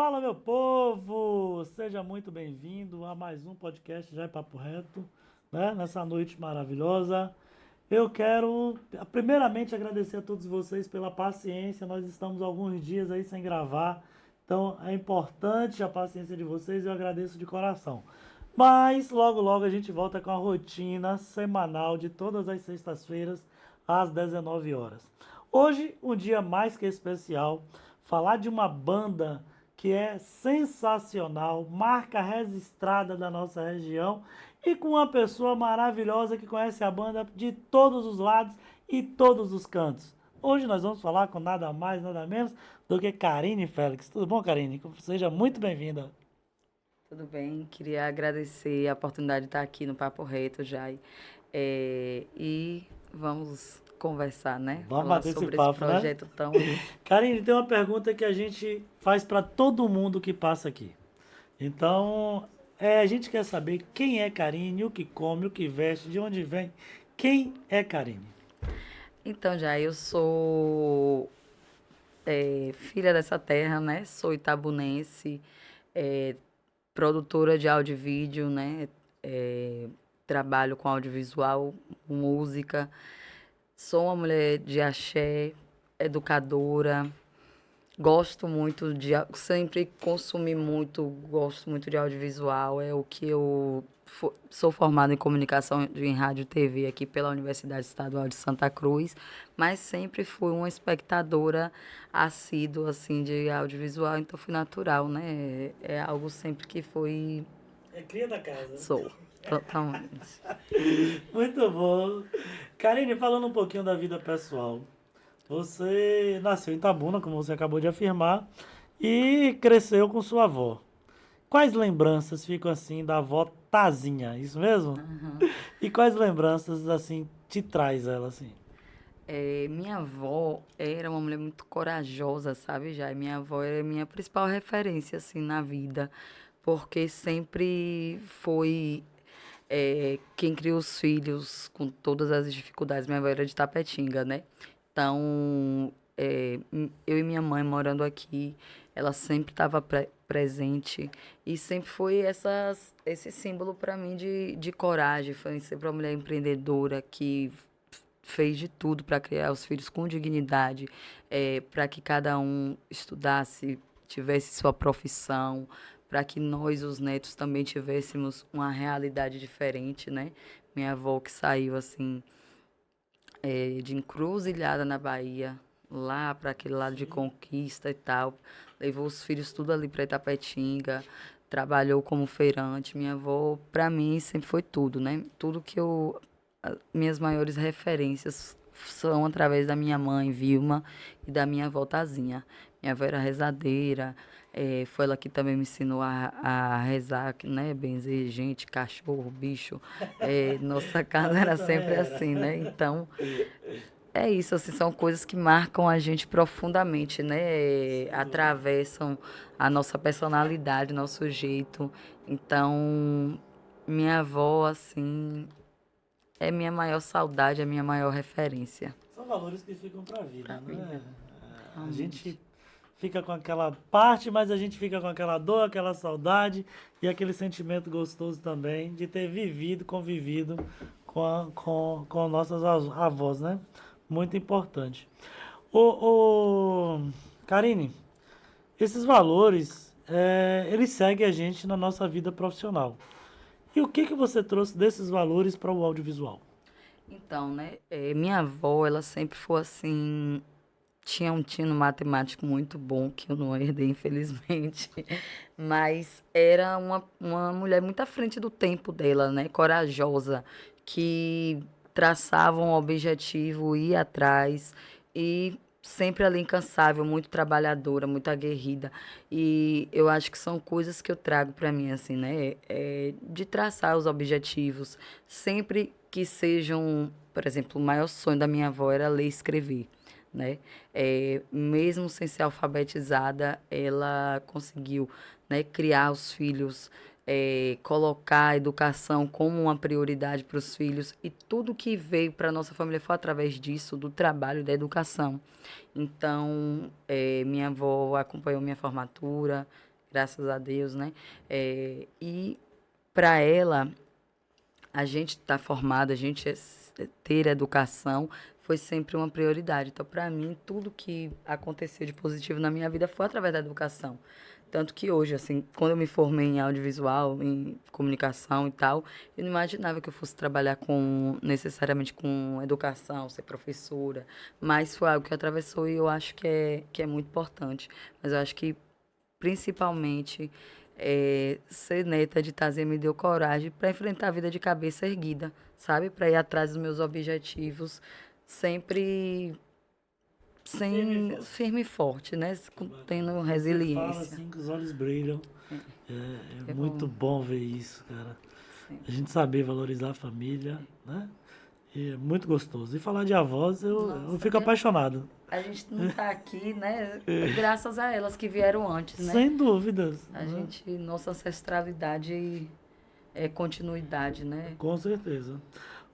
Fala, meu povo! Seja muito bem-vindo a mais um podcast Já é Papo Reto, né? Nessa noite maravilhosa. Eu quero, primeiramente, agradecer a todos vocês pela paciência. Nós estamos alguns dias aí sem gravar, então é importante a paciência de vocês e eu agradeço de coração. Mas logo, logo a gente volta com a rotina semanal de todas as sextas-feiras às 19 horas. Hoje, um dia mais que especial, falar de uma banda que é sensacional, marca registrada da nossa região e com uma pessoa maravilhosa que conhece a banda de todos os lados e todos os cantos. Hoje nós vamos falar com nada mais, nada menos do que Karine Félix. Tudo bom, Karine? Seja muito bem-vinda. Tudo bem? Queria agradecer a oportunidade de estar aqui no Papo Reto, Jai. E vamos conversar, né? Vamos Falar bater esse sobre esse papo, né? projeto tão. Karine, tem uma pergunta que a gente faz para todo mundo que passa aqui. Então, a gente quer saber quem é Karine, o que come, o que veste, de onde vem. Quem é Karine? Então, Jai, eu sou filha dessa terra, né? Sou itabunense, é, produtora de áudio e vídeo, né? É, trabalho com audiovisual, música. Sou uma mulher de axé, educadora. Gosto muito sempre consumi muito, gosto muito de audiovisual, é o que eu sou formada em comunicação em rádio e TV aqui pela Universidade Estadual de Santa Cruz, mas sempre fui uma espectadora assídua assim de audiovisual, então fui natural, né? É algo sempre que foi, É cria da casa. sou totalmente. Muito bom. Karine, falando um pouquinho da vida pessoal. Você nasceu em Itabuna, como você acabou de afirmar, e cresceu com sua avó. Quais lembranças ficam assim da avó Tazinha, isso mesmo? E quais lembranças assim te traz ela assim? Minha avó era uma mulher muito corajosa, sabe, já? Minha avó era a minha principal referência, assim, na vida, porque sempre foi quem criou os filhos com todas as dificuldades. Minha avó era de Tapetinga, né? Então, eu e minha mãe morando aqui, ela sempre estava presente e sempre foi esse símbolo para mim de coragem. Foi sempre uma mulher empreendedora que fez de tudo para criar os filhos com dignidade, para que cada um estudasse, tivesse sua profissão, para que nós, os netos, também tivéssemos uma realidade diferente, né? Minha avó que saiu assim de Encruzilhada na Bahia, lá para aquele lado de Sim. Conquista e tal, levou os filhos tudo ali para Itapetinga, trabalhou como feirante. Minha avó, para mim, sempre foi tudo, né? Tudo que minhas maiores referências são através da minha mãe, Vilma, e da minha avó Tazinha. Minha avó era rezadeira, foi ela que também me ensinou a rezar, né? Benzer gente, cachorro, bicho. Nossa A casa minha era também sempre era. assim, né? Então, é isso, assim, são coisas que marcam a gente profundamente, né? Sem dúvida. Atravessam a nossa personalidade, nosso jeito. Então, minha avó, assim, é minha maior saudade, é minha maior referência. São valores que ficam para a vida, Pra né? vida, A realmente. gente fica com aquela parte, mas a gente fica com aquela dor, aquela saudade e aquele sentimento gostoso também de ter vivido, convivido com nossas avós, né? Muito importante. Karine, esses valores, eles seguem a gente na nossa vida profissional. E o que você trouxe desses valores para o audiovisual? Então, né, minha avó, ela sempre foi assim, tinha um tino matemático muito bom, que eu não herdei, infelizmente, mas era uma mulher muito à frente do tempo dela, né, corajosa, que traçava um objetivo, ia atrás e sempre ali incansável, muito trabalhadora, muito aguerrida. E eu acho que são coisas que eu trago para mim, assim, né, de traçar os objetivos, sempre que sejam, por exemplo, o maior sonho da minha avó era ler e escrever, né? Mesmo sem ser alfabetizada, ela conseguiu, né, criar os filhos, colocar a educação como uma prioridade para os filhos e tudo que veio para nossa família foi através disso, do trabalho, da educação. Então, minha avó acompanhou minha formatura, graças a Deus, né? E para ela, a gente estar formada, ter educação foi sempre uma prioridade. Então, para mim, tudo que aconteceu de positivo na minha vida foi através da educação. Tanto que hoje, assim, quando eu me formei em audiovisual, em comunicação e tal, eu não imaginava que eu fosse trabalhar necessariamente com educação, ser professora, mas foi algo que atravessou e eu acho que é muito importante. Mas eu acho que, principalmente, ser neta de Tazia me deu coragem para enfrentar a vida de cabeça erguida, sabe? Para ir atrás dos meus objetivos, sempre Firme e sem forte. firme e forte, né? Tendo Você fala resiliência. assim que os olhos brilham. É muito Eu, bom ver isso, cara. A sempre. gente saber valorizar a família, né? E é muito gostoso. E falar de avós, eu Nossa, fico apaixonado. a gente não tá aqui, né? Graças a elas que vieram antes, né? Sem dúvidas, A né? gente, nossa ancestralidade é continuidade, né? Com certeza.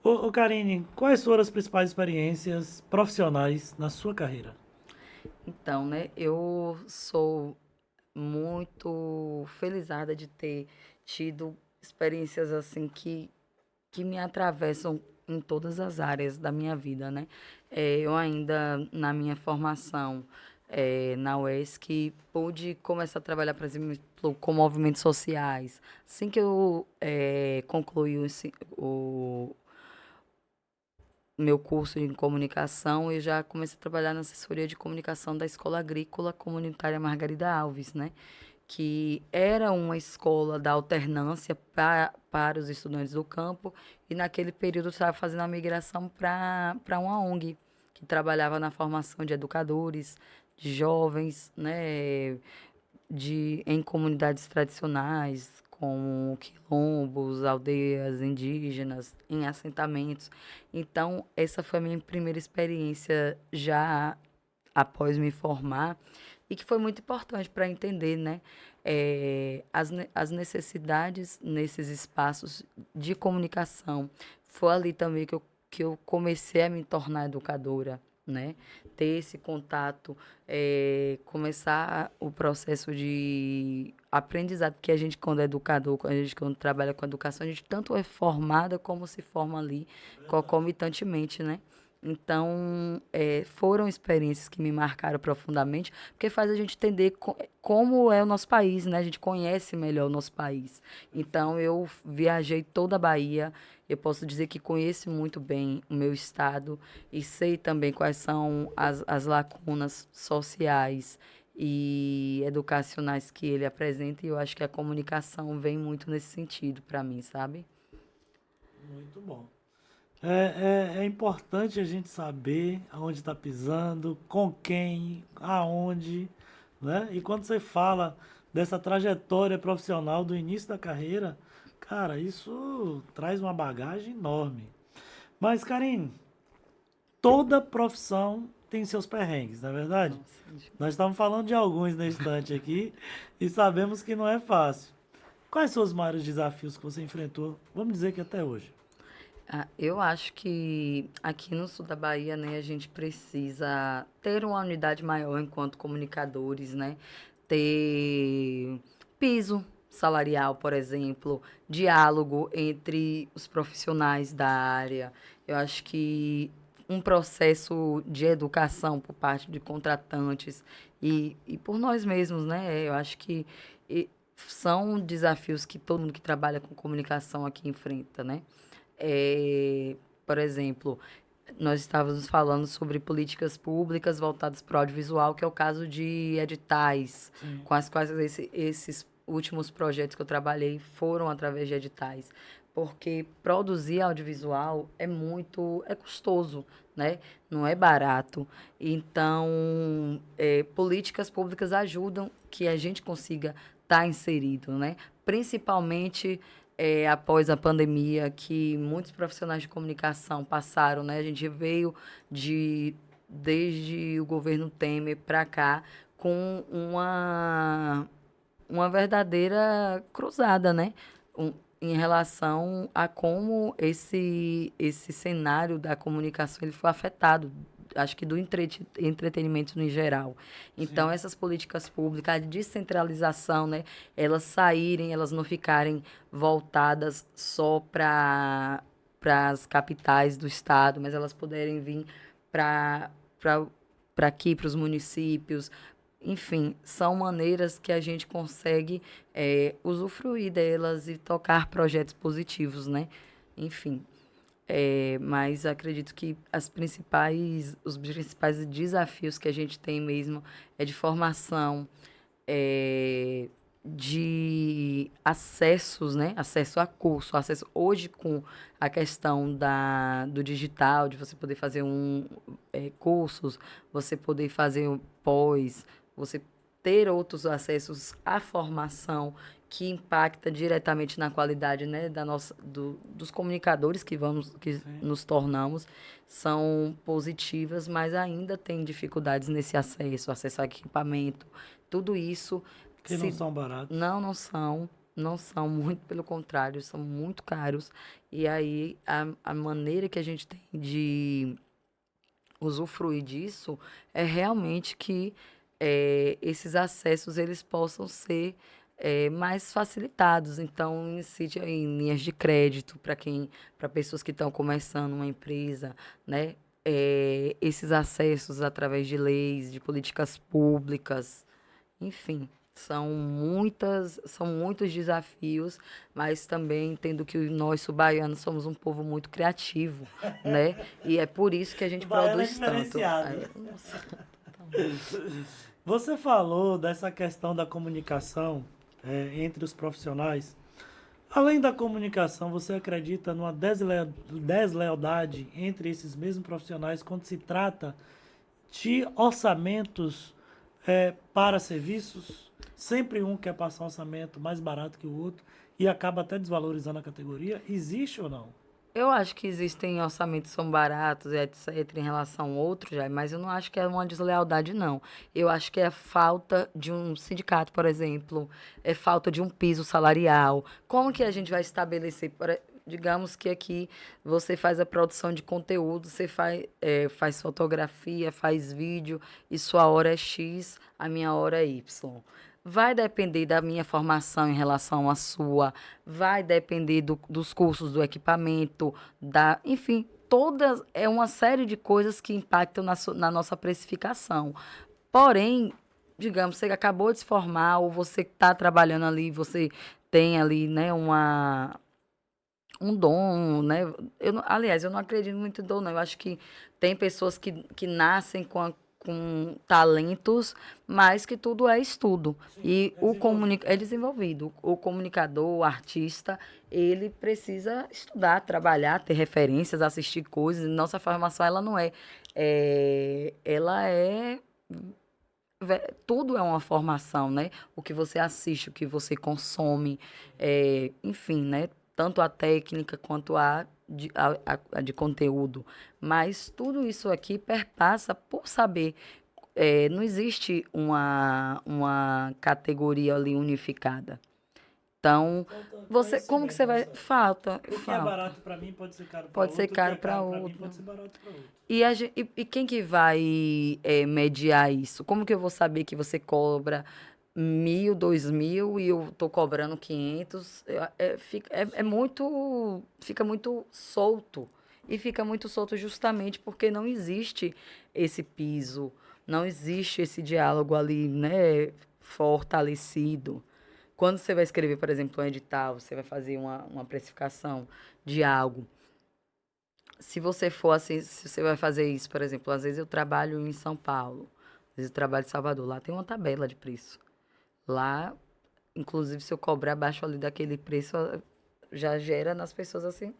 Ô Karine, quais foram as principais experiências profissionais na sua carreira? Então, né? Eu sou muito felizarda de ter tido experiências assim que me atravessam em todas as áreas da minha vida, né? Eu ainda, na minha formação na UESC, pude começar a trabalhar, por exemplo, com movimentos sociais. Assim que eu concluí o meu curso em comunicação, eu já comecei a trabalhar na assessoria de comunicação da Escola Agrícola Comunitária Margarida Alves, né? Que era uma escola da alternância para os estudantes do campo, e naquele período eu estava fazendo a migração para uma ONG, que trabalhava na formação de educadores, de jovens, né, em comunidades tradicionais, como quilombos, aldeias indígenas, em assentamentos. Então, essa foi a minha primeira experiência já após me formar, e que foi muito importante para entender, né, as necessidades nesses espaços de comunicação. Foi ali também que eu comecei a me tornar educadora, né? Ter esse contato, começar o processo de aprendizado, porque a gente, quando é educador, quando trabalha com educação, a gente tanto é formada como se forma ali concomitantemente, né? Então, foram experiências que me marcaram profundamente, porque faz a gente entender como é o nosso país, né? A gente conhece melhor o nosso país. Então, eu viajei toda a Bahia, eu posso dizer que conheço muito bem o meu estado e sei também quais são as lacunas sociais e educacionais que ele apresenta, e eu acho que a comunicação vem muito nesse sentido para mim, sabe? Muito bom. É importante a gente saber aonde está pisando, com quem, aonde, né? E quando você fala dessa trajetória profissional do início da carreira, cara, isso traz uma bagagem enorme. Mas, Karine, toda profissão tem seus perrengues, não é verdade? Nossa, Nós estamos falando de alguns na estante aqui e sabemos que não é fácil. Quais são os maiores desafios que você enfrentou, vamos dizer que até hoje? eu acho que aqui no sul da Bahia, né, a gente precisa ter uma unidade maior enquanto comunicadores, né? Ter piso salarial, por exemplo, diálogo entre os profissionais da área. Eu acho que um processo de educação por parte de contratantes e por nós mesmos, né? Eu acho que e, são desafios que todo mundo que trabalha com comunicação aqui enfrenta, né? É, por exemplo, nós estávamos falando sobre políticas públicas voltadas para o audiovisual, que é o caso de editais, Sim. com as quais esses últimos projetos que eu trabalhei foram através de editais. Porque produzir audiovisual é custoso, né? Não é barato. Então, políticas públicas ajudam que a gente consiga estar inserido, né? Principalmente após a pandemia, que muitos profissionais de comunicação passaram, né? A gente veio desde o governo Temer para cá com uma verdadeira cruzada, né? Em relação a como esse cenário da comunicação ele foi afetado acho que do entretenimento no geral. Então, essas políticas públicas, a descentralização, né, elas saírem, elas não ficarem voltadas só para as capitais do estado, mas elas poderem vir para aqui, para os municípios. Enfim, são maneiras que a gente consegue usufruir delas e tocar projetos positivos, né? Enfim, mas acredito que os principais desafios que a gente tem mesmo é de formação, de acessos, né? Acesso a curso, acesso hoje com a questão do digital, de você poder fazer cursos, você poder fazer um pós, você ter outros acessos à formação que impacta diretamente na qualidade, né, dos comunicadores que nos tornamos, são positivas, mas ainda tem dificuldades nesse acesso a equipamento, tudo isso. Que não são baratos. Não são. Não são, muito pelo contrário, são muito caros. E aí, a maneira que a gente tem de usufruir disso é realmente que esses acessos eles possam ser mais facilitados. Então, incide em linhas de crédito para pessoas que estão começando uma empresa, né? Esses acessos através de leis, de políticas públicas, enfim. São muitos desafios, mas também entendo que nós, baianos, somos um povo muito criativo, né? E é por isso que a gente produz tanto. Nossa. Você falou dessa questão da comunicação entre os profissionais. Além da comunicação, você acredita numa deslealdade entre esses mesmos profissionais quando se trata de orçamentos para serviços? Sempre um quer passar um orçamento mais barato que o outro e acaba até desvalorizando a categoria. Existe ou não? Eu acho que existem orçamentos que são baratos, etc., em relação ao outro, já, mas eu não acho que é uma deslealdade, não. Eu acho que é falta de um sindicato, por exemplo, é falta de um piso salarial. Como que a gente vai estabelecer, digamos que aqui você faz a produção de conteúdo, você faz fotografia, faz vídeo, e sua hora é X, a minha hora é Y. Vai depender da minha formação em relação à sua, vai depender dos cursos do equipamento, enfim, é uma série de coisas que impactam na nossa precificação. Porém, digamos, você acabou de se formar ou você está trabalhando ali, você tem ali, né, um dom, né? Aliás, eu não acredito muito em dom, não. Eu acho que tem pessoas que nascem com talentos, mas que tudo é estudo. Sim, E é é desenvolvido. O comunicador, o artista, ele precisa estudar, trabalhar, ter referências, assistir coisas. Nossa formação, ela não ela é tudo é uma formação, né? O que você assiste, o que você consome, enfim, né? Tanto a técnica quanto a de conteúdo. Mas tudo isso aqui perpassa por saber. Não existe uma categoria ali unificada. Então, como que você vai... Falta, O que é falta. barato para mim pode ser caro para Pode outro. ser O que caro é para caro para mim outro. pode ser barato para outro. E quem que vai mediar isso? Como que eu vou saber que você cobra 1.000, 2.000 e eu tô cobrando 500? Fica muito solto. E fica muito solto justamente porque não existe esse piso, não existe esse diálogo ali, né, fortalecido. Quando você vai escrever, por exemplo, um edital, você vai fazer uma precificação de algo. Se você for assim, se você vai fazer isso, por exemplo, às vezes eu trabalho em São Paulo, às vezes eu trabalho em Salvador, lá tem uma tabela de preço. Lá, inclusive, se eu cobrar abaixo ali daquele preço, já gera nas pessoas assim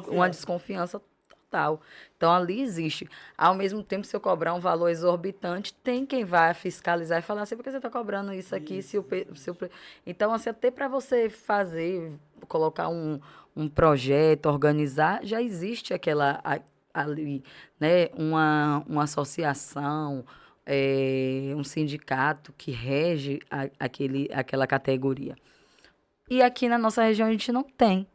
uma desconfiança total. Então ali existe. Ao mesmo tempo, se eu cobrar um valor exorbitante, tem quem vai fiscalizar e falar assim, por que você está cobrando isso aqui? Então, assim, até para você colocar um projeto, organizar, já existe ali, né, uma associação, um sindicato que rege aquela categoria. E aqui na nossa região a gente não tem.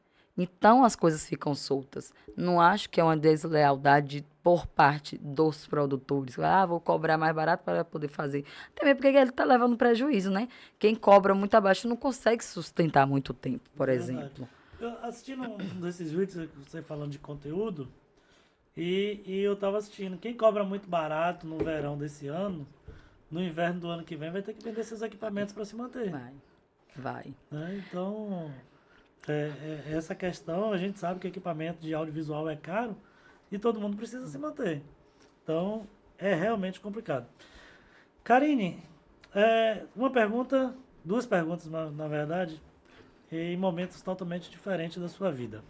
Então as coisas ficam soltas. Não acho que é uma deslealdade por parte dos produtores. Ah, vou cobrar mais barato para poder fazer. Também porque ele está levando prejuízo, né? Quem cobra muito abaixo não consegue sustentar muito tempo, por Verdade. exemplo. Eu assistindo um desses vídeos, você falando de conteúdo, e eu tava assistindo. Quem cobra muito barato no verão desse ano, no inverno do ano que vem, vai ter que vender seus equipamentos para se manter. Vai, vai. Né? Então, essa questão, a gente sabe que equipamento de audiovisual é caro e todo mundo precisa se manter. Então, é realmente complicado. Karine, uma pergunta, duas perguntas na verdade, em momentos totalmente diferentes da sua vida.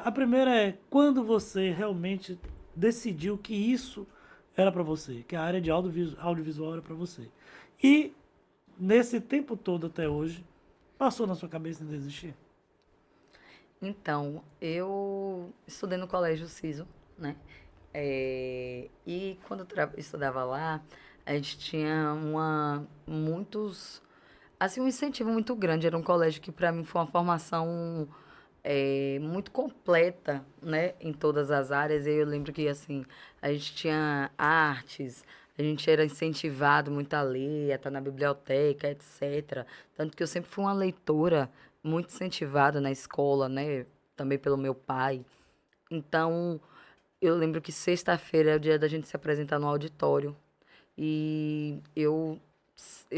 A primeira é quando você realmente decidiu que isso era para você, que a área de audiovisual era para você. E nesse tempo todo até hoje, passou na sua cabeça em desistir? Então, eu estudei no Colégio Siso, né? E quando eu estudava lá, a gente tinha assim, um incentivo muito grande. Era um colégio que, para mim, foi uma formação muito completa, né? Em todas as áreas. E eu lembro que, assim, a gente tinha artes, a gente era incentivado muito a ler, a estar na biblioteca, etc. Tanto que eu sempre fui uma leitora muito incentivada na escola, né? Também pelo meu pai. Então, eu lembro que sexta-feira é o dia da gente se apresentar no auditório. E eu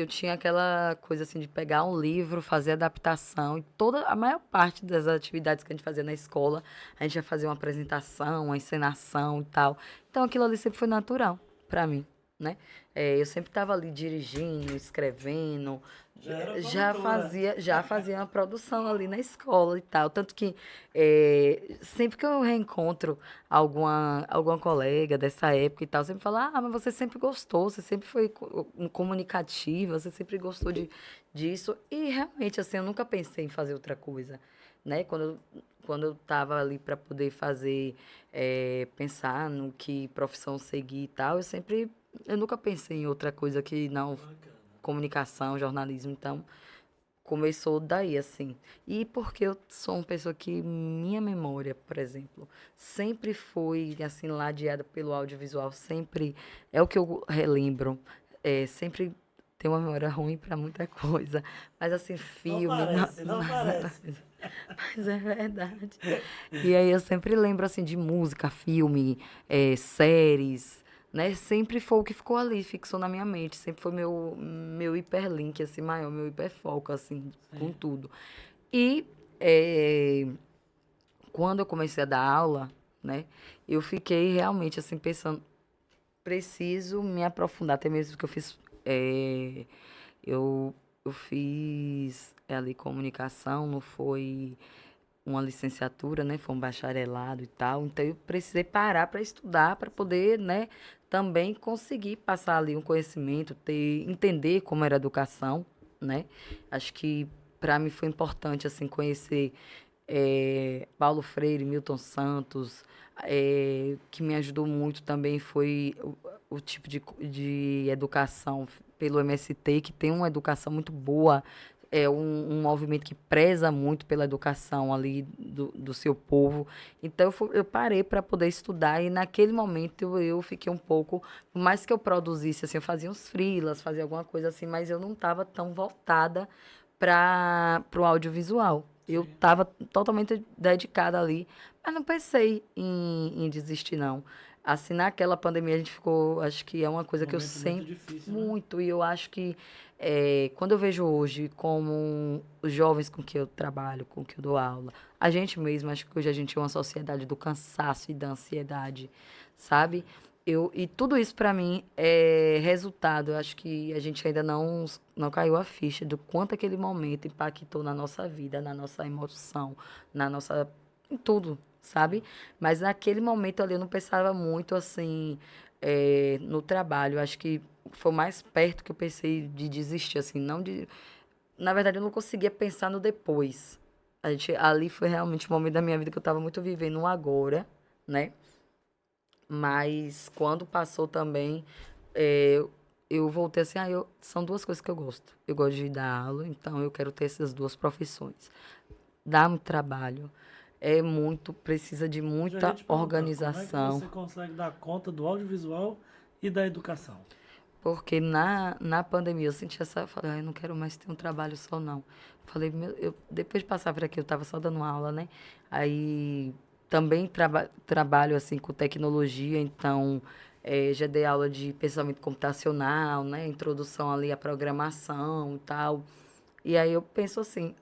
tinha aquela coisa assim de pegar um livro, fazer adaptação. E a maior parte das atividades que a gente fazia na escola, a gente ia fazer uma apresentação, uma encenação e tal. Então aquilo ali sempre foi natural para mim, né? Eu sempre estava ali dirigindo, escrevendo, Já era já produtora. fazia uma produção ali na escola e tal. Tanto que sempre que eu reencontro alguma colega dessa época e tal, sempre fala, ah, mas você sempre gostou, você sempre foi comunicativa, você sempre gostou disso. E realmente, assim, eu nunca pensei em fazer outra coisa, né? Quando eu tava ali para poder fazer, pensar no que profissão seguir e tal, eu nunca pensei em outra coisa que não Bacana. comunicação, jornalismo, então começou daí, assim. E porque eu sou uma pessoa que minha memória, por exemplo, sempre foi, assim, ladeada pelo audiovisual, sempre é o que eu relembro, sempre tenho uma memória ruim para muita coisa, mas assim, Não filme, parece, não parece. mas é verdade. E aí eu sempre lembro, assim, de música, filme, séries, né? Sempre foi o que ficou ali, fixou na minha mente. Sempre foi meu hiperlink, assim, maior, meu hiperfoco, assim, com Sim. tudo. E eh, quando eu comecei a dar aula, né? Eu fiquei realmente, assim, pensando, preciso me aprofundar, até mesmo que eu fiz... eu, eu fiz ali comunicação, não foi uma licenciatura, né? Foi um bacharelado e tal. Então eu precisei parar para estudar para poder, né, também conseguir passar ali um conhecimento, entender como era a educação, né? Acho que para mim foi importante assim conhecer Paulo Freire, Milton Santos, que me ajudou muito também foi o tipo de educação pelo MST, que tem uma educação muito boa, é um movimento que preza muito pela educação ali do seu povo. Então, eu parei para poder estudar e naquele momento eu fiquei um pouco, por mais que eu produzisse, assim, eu fazia uns freelas, fazia alguma coisa assim, mas eu não estava tão voltada para o audiovisual. Eu Sim. estava totalmente dedicada ali, mas não pensei em desistir, não. Assim, naquela pandemia a gente ficou, acho que é uma coisa que eu Momento muito sempre, difícil, né? muito, e eu acho que quando eu vejo hoje como os jovens com que eu trabalho, com que eu dou aula, a gente mesmo, acho que hoje a gente é uma sociedade do cansaço e da ansiedade, sabe? E tudo isso para mim é resultado. Eu acho que a gente ainda não caiu a ficha do quanto aquele momento impactou na nossa vida, na nossa emoção, na nossa, em tudo, sabe? Mas naquele momento ali eu não pensava muito assim no trabalho. Eu acho que foi o mais perto que eu pensei de desistir, assim, não de. Na verdade, eu não conseguia pensar no depois. Ali foi realmente o momento da minha vida que eu estava muito vivendo um agora, né? Mas quando passou também, eh, eu voltei assim, são duas coisas que eu gosto. Eu gosto de dar aula, então eu quero ter essas duas profissões. dá muito trabalho. Precisa de Já ia muita te perguntar, como é que organização. você consegue dar conta do audiovisual e da educação? Porque na pandemia eu senti essa. Falei, eu não quero mais ter um trabalho só, não. Falei, depois de passar por aqui, eu estava só dando aula, né? Aí também trabalho assim com tecnologia, então já dei aula de pensamento computacional, né? Introdução ali à programação e tal. E aí eu penso assim,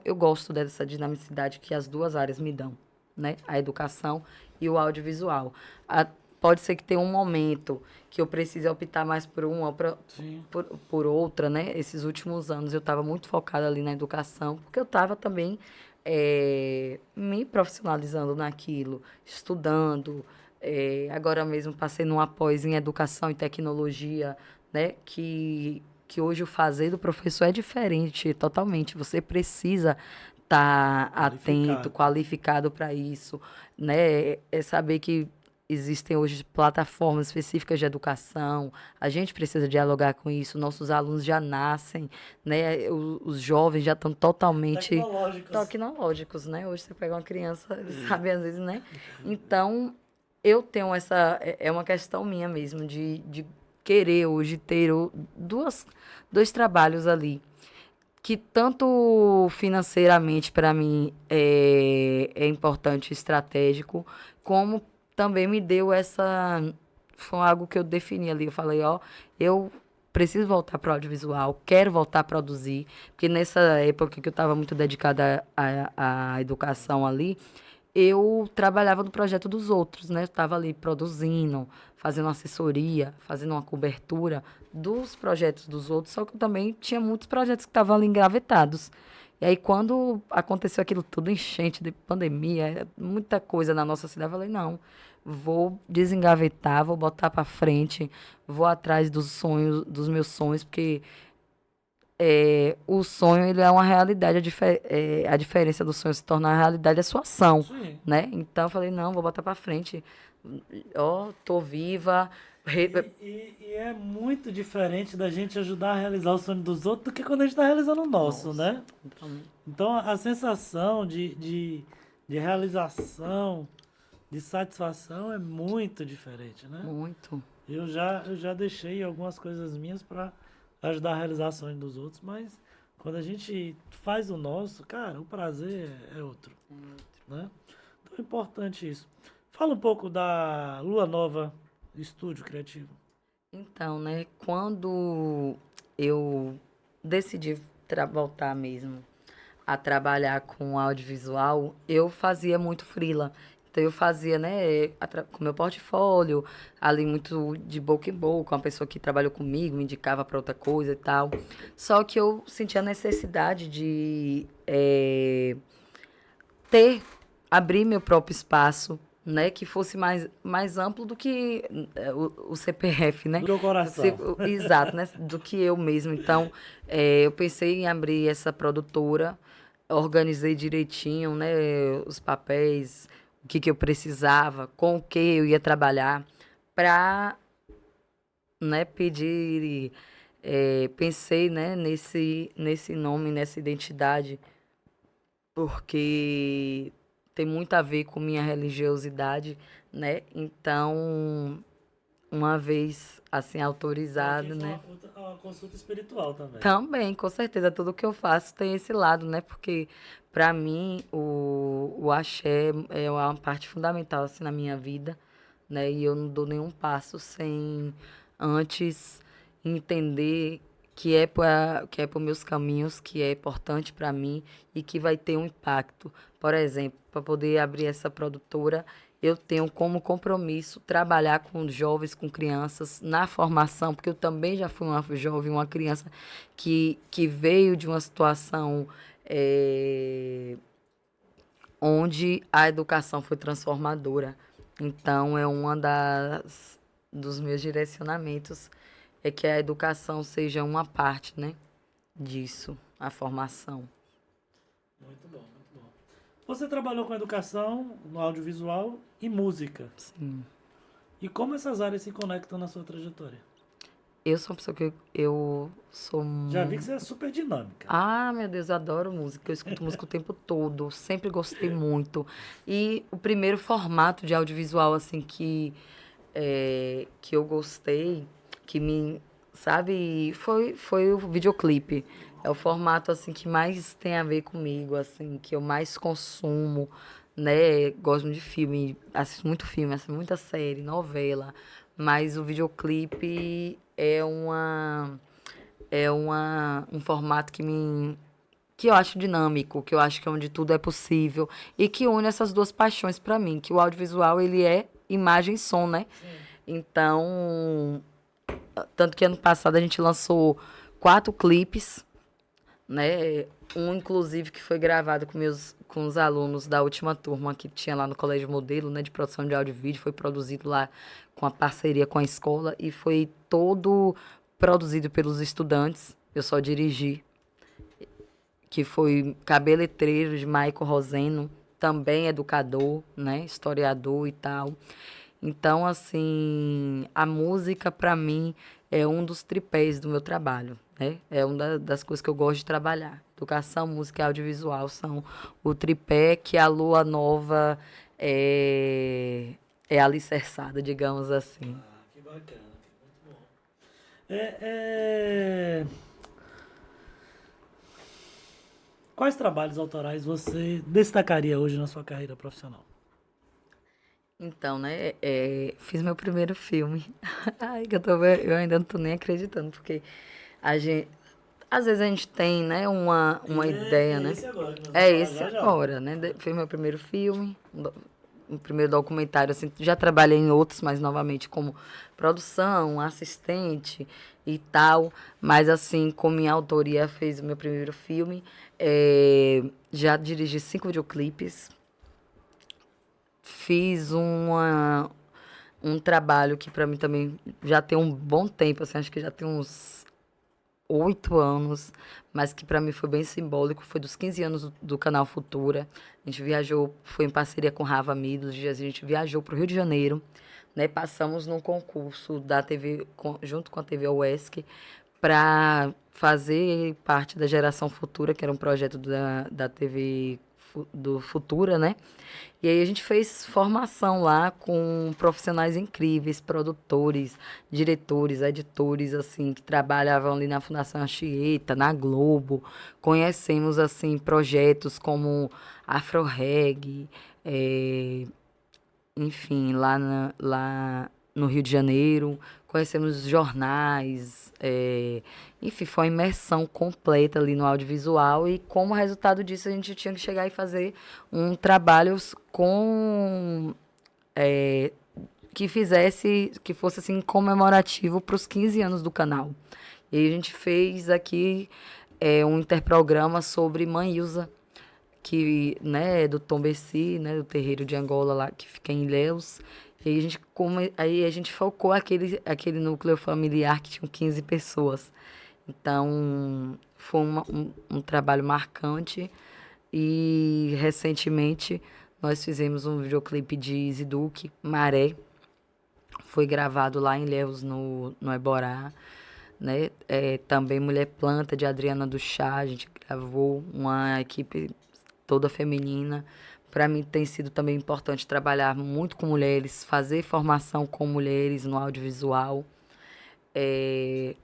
eu gosto dessa dinamicidade que as duas áreas me dão, né? A educação e o audiovisual. A- Pode ser que tenha um momento que eu precise optar mais por uma ou Sim. por outra, né? Esses últimos anos eu estava muito focada ali na educação, porque eu estava também me profissionalizando naquilo, estudando. Agora mesmo passei numa pós em educação e tecnologia, né? Que hoje o fazer do professor é diferente, totalmente. Você precisa estar atento, Qualificado. qualificado para isso, né? É saber que existem hoje plataformas específicas de educação. A gente precisa dialogar com isso. Nossos alunos já nascem, né? Os jovens já estão totalmente Tecnológicos. tecnológicos, né? Hoje você pega uma criança, ele sabe às vezes, né? Então, eu tenho essa. É uma questão minha mesmo, de querer hoje ter dois trabalhos ali. Que tanto financeiramente para mim é importante e estratégico, como também me deu essa. Foi algo que eu defini ali. Eu falei, ó, eu preciso voltar para o audiovisual, quero voltar a produzir, porque nessa época que eu estava muito dedicada à educação ali, eu trabalhava no projeto dos outros, né? Eu estava ali produzindo, fazendo assessoria, fazendo uma cobertura dos projetos dos outros, só que eu também tinha muitos projetos que estavam ali engavetados. E aí, quando aconteceu aquilo tudo, enchente de pandemia, muita coisa na nossa cidade, eu falei, não, vou desengavetar, vou botar para frente, vou atrás dos sonhos, dos meus sonhos, porque o sonho ele é uma realidade, a diferença do sonho se tornar realidade é sua ação, Sim. né? Então eu falei, não, vou botar pra frente. Ó, tô viva. E é muito diferente da gente ajudar a realizar o sonho dos outros do que quando a gente está realizando o nosso, Nossa, né? totalmente. Então a sensação de realização, de satisfação é muito diferente, né? Muito. Eu já deixei algumas coisas minhas para ajudar a realizar sonhos dos outros, mas quando a gente faz o nosso, cara, o prazer é outro, né? Então é importante isso. Fala um pouco da Lua Nova Estúdio Criativo. Então, né, quando eu decidi voltar mesmo a trabalhar com audiovisual, eu fazia muito freela. Então eu fazia, né, com meu portfólio, ali muito de boca em boca, uma pessoa que trabalhou comigo me indicava para outra coisa e tal. Só que eu sentia a necessidade de abrir meu próprio espaço, né, que fosse mais amplo do que o CPF, né? Do teu coração. Exato, né? Do que eu mesmo. Então, eu pensei em abrir essa produtora, organizei direitinho, né, os papéis, o que eu precisava, com o que eu ia trabalhar, para, né, pedir, pensei, né, nesse nome, nessa identidade, porque tem muito a ver com minha religiosidade, né? Então, uma vez assim Então aqui autorizado, foi né? uma consulta espiritual também. Também, com certeza, tudo que eu faço tem esse lado, né? Porque para mim o axé é uma parte fundamental assim na minha vida, né? E eu não dou nenhum passo sem antes entender que é por meus caminhos, que é importante para mim e que vai ter um impacto. Por exemplo, para poder abrir essa produtora, eu tenho como compromisso trabalhar com jovens, com crianças na formação, porque eu também já fui uma jovem, uma criança que veio de uma situação onde a educação foi transformadora. Então, é uma dos meus direcionamentos é que a educação seja uma parte, né, disso, a formação. Muito bom, muito bom. Você trabalhou com educação no audiovisual e música. Sim. E como essas áreas se conectam na sua trajetória? eu sou uma pessoa que eu sou... Já vi que você é super dinâmica. Ah, meu Deus, eu adoro música. Eu escuto música o tempo todo. Sempre gostei muito. E o primeiro formato de audiovisual, assim, que eu gostei, que me, sabe, foi o videoclipe. É o formato, assim, que mais tem a ver comigo, assim, que eu mais consumo, né? Gosto de filme, assisto muita série, novela. Mas o videoclipe um formato que eu acho dinâmico, que eu acho que é onde tudo é possível e que une essas duas paixões para mim, que o audiovisual ele é imagem e som, né? Então, tanto que ano passado a gente lançou 4 clipes, né? Um, inclusive, que foi gravado com os alunos da última turma que tinha lá no Colégio Modelo, né? De produção de áudio e vídeo. Foi produzido lá com a parceria com a escola e foi todo produzido pelos estudantes. Eu só dirigi, que foi cabeletreiro de Maico Roseno, também educador, né? Historiador e tal. Então, assim, a música, para mim, é um dos tripés do meu trabalho, né? É uma das coisas que eu gosto de trabalhar. Educação, música e audiovisual são o tripé que a lua nova é alicerçada, digamos assim. Ah, que bacana, muito bom. É, é, Quais trabalhos autorais você destacaria hoje na sua carreira profissional? Então, né, fiz meu primeiro filme. Ai, eu ainda não tô nem acreditando, porque a gente, às vezes a gente tem, né, uma ideia, É né? esse agora que nós vamos É falar esse já já. agora, né? Fiz meu primeiro filme, um primeiro documentário, assim, já trabalhei em outros, mas novamente como produção, assistente e tal, mas assim, com minha autoria, fez o meu primeiro filme. Já dirigi 5 videoclipes, fiz um trabalho que para mim também já tem um bom tempo, assim, acho que já tem uns 8 anos, mas que para mim foi bem simbólico, foi dos 15 anos do canal Futura. A gente viajou, foi em parceria com Rava Midos, a gente viajou para o Rio de Janeiro, né? Passamos num concurso da TV, junto com a TV UESC, para fazer parte da Geração Futura, que era um projeto da TV do Futura, né? E aí a gente fez formação lá com profissionais incríveis, produtores, diretores, editores, assim, que trabalhavam ali na Fundação Anchieta, na Globo. Conhecemos, assim, projetos como Afro Reg, enfim, lá no Rio de Janeiro, conhecemos jornais, enfim, foi uma imersão completa ali no audiovisual e como resultado disso a gente tinha que chegar e fazer um trabalho com que fosse assim comemorativo para os 15 anos do canal. E aí a gente fez aqui um interprograma sobre Mãe Ilza, que, né, é do Tombeci, né, do terreiro de Angola lá, que fica em Ilhéus. E aí a gente focou aquele núcleo familiar que tinha 15 pessoas. Então, foi um trabalho marcante. E, recentemente, nós fizemos um videoclipe de Ziduque, Maré. Foi gravado lá em Ilhéus, no Eborá. Né? Também Mulher Planta, de Adriana do Chá. A gente gravou uma equipe toda feminina. Para mim tem sido também importante trabalhar muito com mulheres, fazer formação com mulheres no audiovisual.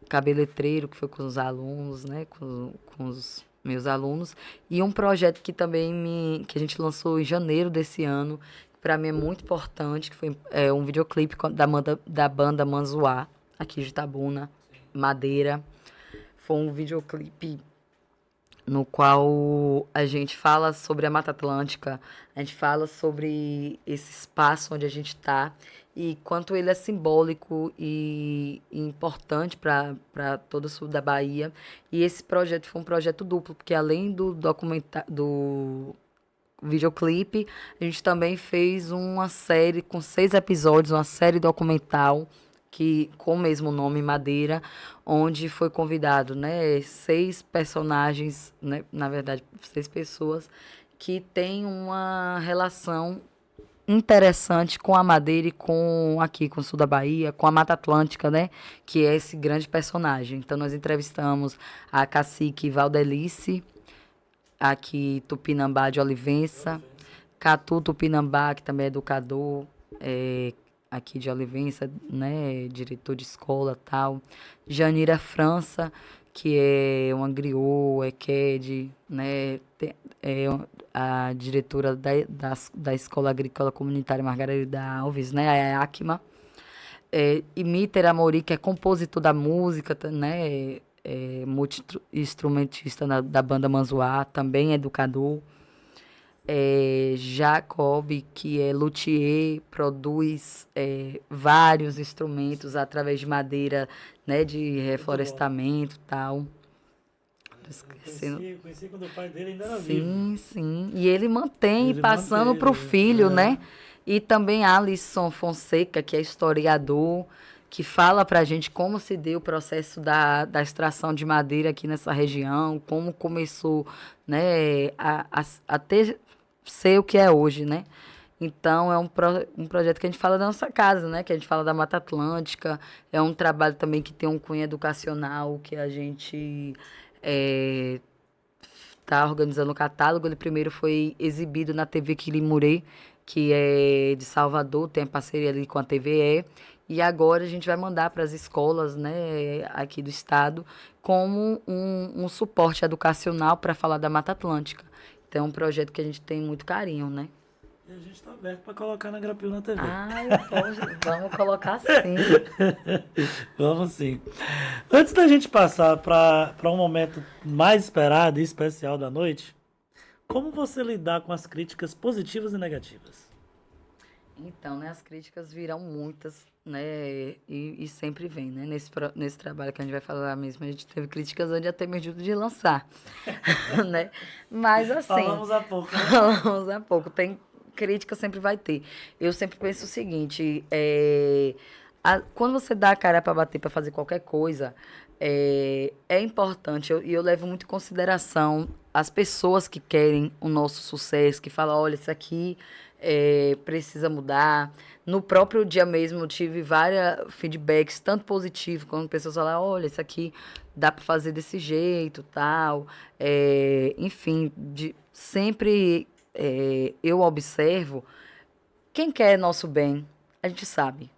Cabeletreiro, que foi com os alunos, né? Com os meus alunos. E um projeto que também que a gente lançou em janeiro desse ano, que para mim é muito importante, que foi um videoclipe da banda Manzoá, aqui de Itabuna, Madeira. Foi um videoclipe no qual a gente fala sobre a Mata Atlântica, a gente fala sobre esse espaço onde a gente está e quanto ele é simbólico e importante para todo o sul da Bahia. E esse projeto foi um projeto duplo, porque além do videoclipe, a gente também fez uma série com 6 episódios, uma série documental que com o mesmo nome, Madeira, onde foi convidado, né, 6 personagens, né, na verdade, 6 pessoas que têm uma relação interessante com a Madeira e com aqui, com o sul da Bahia, com a Mata Atlântica, né? Que é esse grande personagem. Então, nós entrevistamos a cacique Valdelice, aqui Tupinambá de Olivença, Catu Tupinambá, que também é educador, aqui de Olivença, né? Diretor de escola e tal. Janira França, que é uma griot, é QED, né? É a diretora da Escola Agrícola Comunitária Margarida Alves, né? A ACMA. E Míter Amori, que é compositor da música, né? Multi-instrumentista da banda Manzoá, também é educador. Jacob, que é luthier, produz vários instrumentos através de madeira, né? De reflorestamento e tal. Conheci quando o pai dele ainda era vivo. Sim, sim. E ele mantém, Ele passando para o manteve, filho, né? E também Alisson Fonseca, que é historiador, que fala para a gente como se deu o processo da extração de madeira aqui nessa região, como começou, né, a ter, ser o que é hoje, né? Então, é um projeto que a gente fala da nossa casa, né? Que a gente fala da Mata Atlântica. É um trabalho também que tem um cunho educacional, que a gente está organizando o catálogo. Ele primeiro foi exibido na TV Quilimurê, que é de Salvador, tem a parceria ali com a TVE. E agora a gente vai mandar para as escolas, né, aqui do estado como um suporte educacional para falar da Mata Atlântica. Então, é um projeto que a gente tem muito carinho, né? E a gente está aberto para colocar na Grapil na TV. Vamos colocar sim. Vamos sim. Antes da gente passar para um momento mais esperado e especial da noite, como você lidar com as críticas positivas e negativas? Então, né, as críticas virão muitas, né, e sempre vem, né, nesse trabalho que a gente vai falar mesmo, a gente teve críticas onde até me ajuda de lançar, né, mas assim... Falamos há pouco, né? Falamos há pouco, tem crítica, sempre vai ter. Eu sempre penso o seguinte, quando você dá a cara para bater, para fazer qualquer coisa, é importante, e eu levo muito em consideração as pessoas que querem o nosso sucesso, que falam, olha, isso aqui precisa mudar. No próprio dia mesmo, eu tive vários feedbacks, tanto positivos, quando pessoas falam, olha, isso aqui dá para fazer desse jeito, tal. Enfim, sempre eu observo quem quer nosso bem, a gente sabe.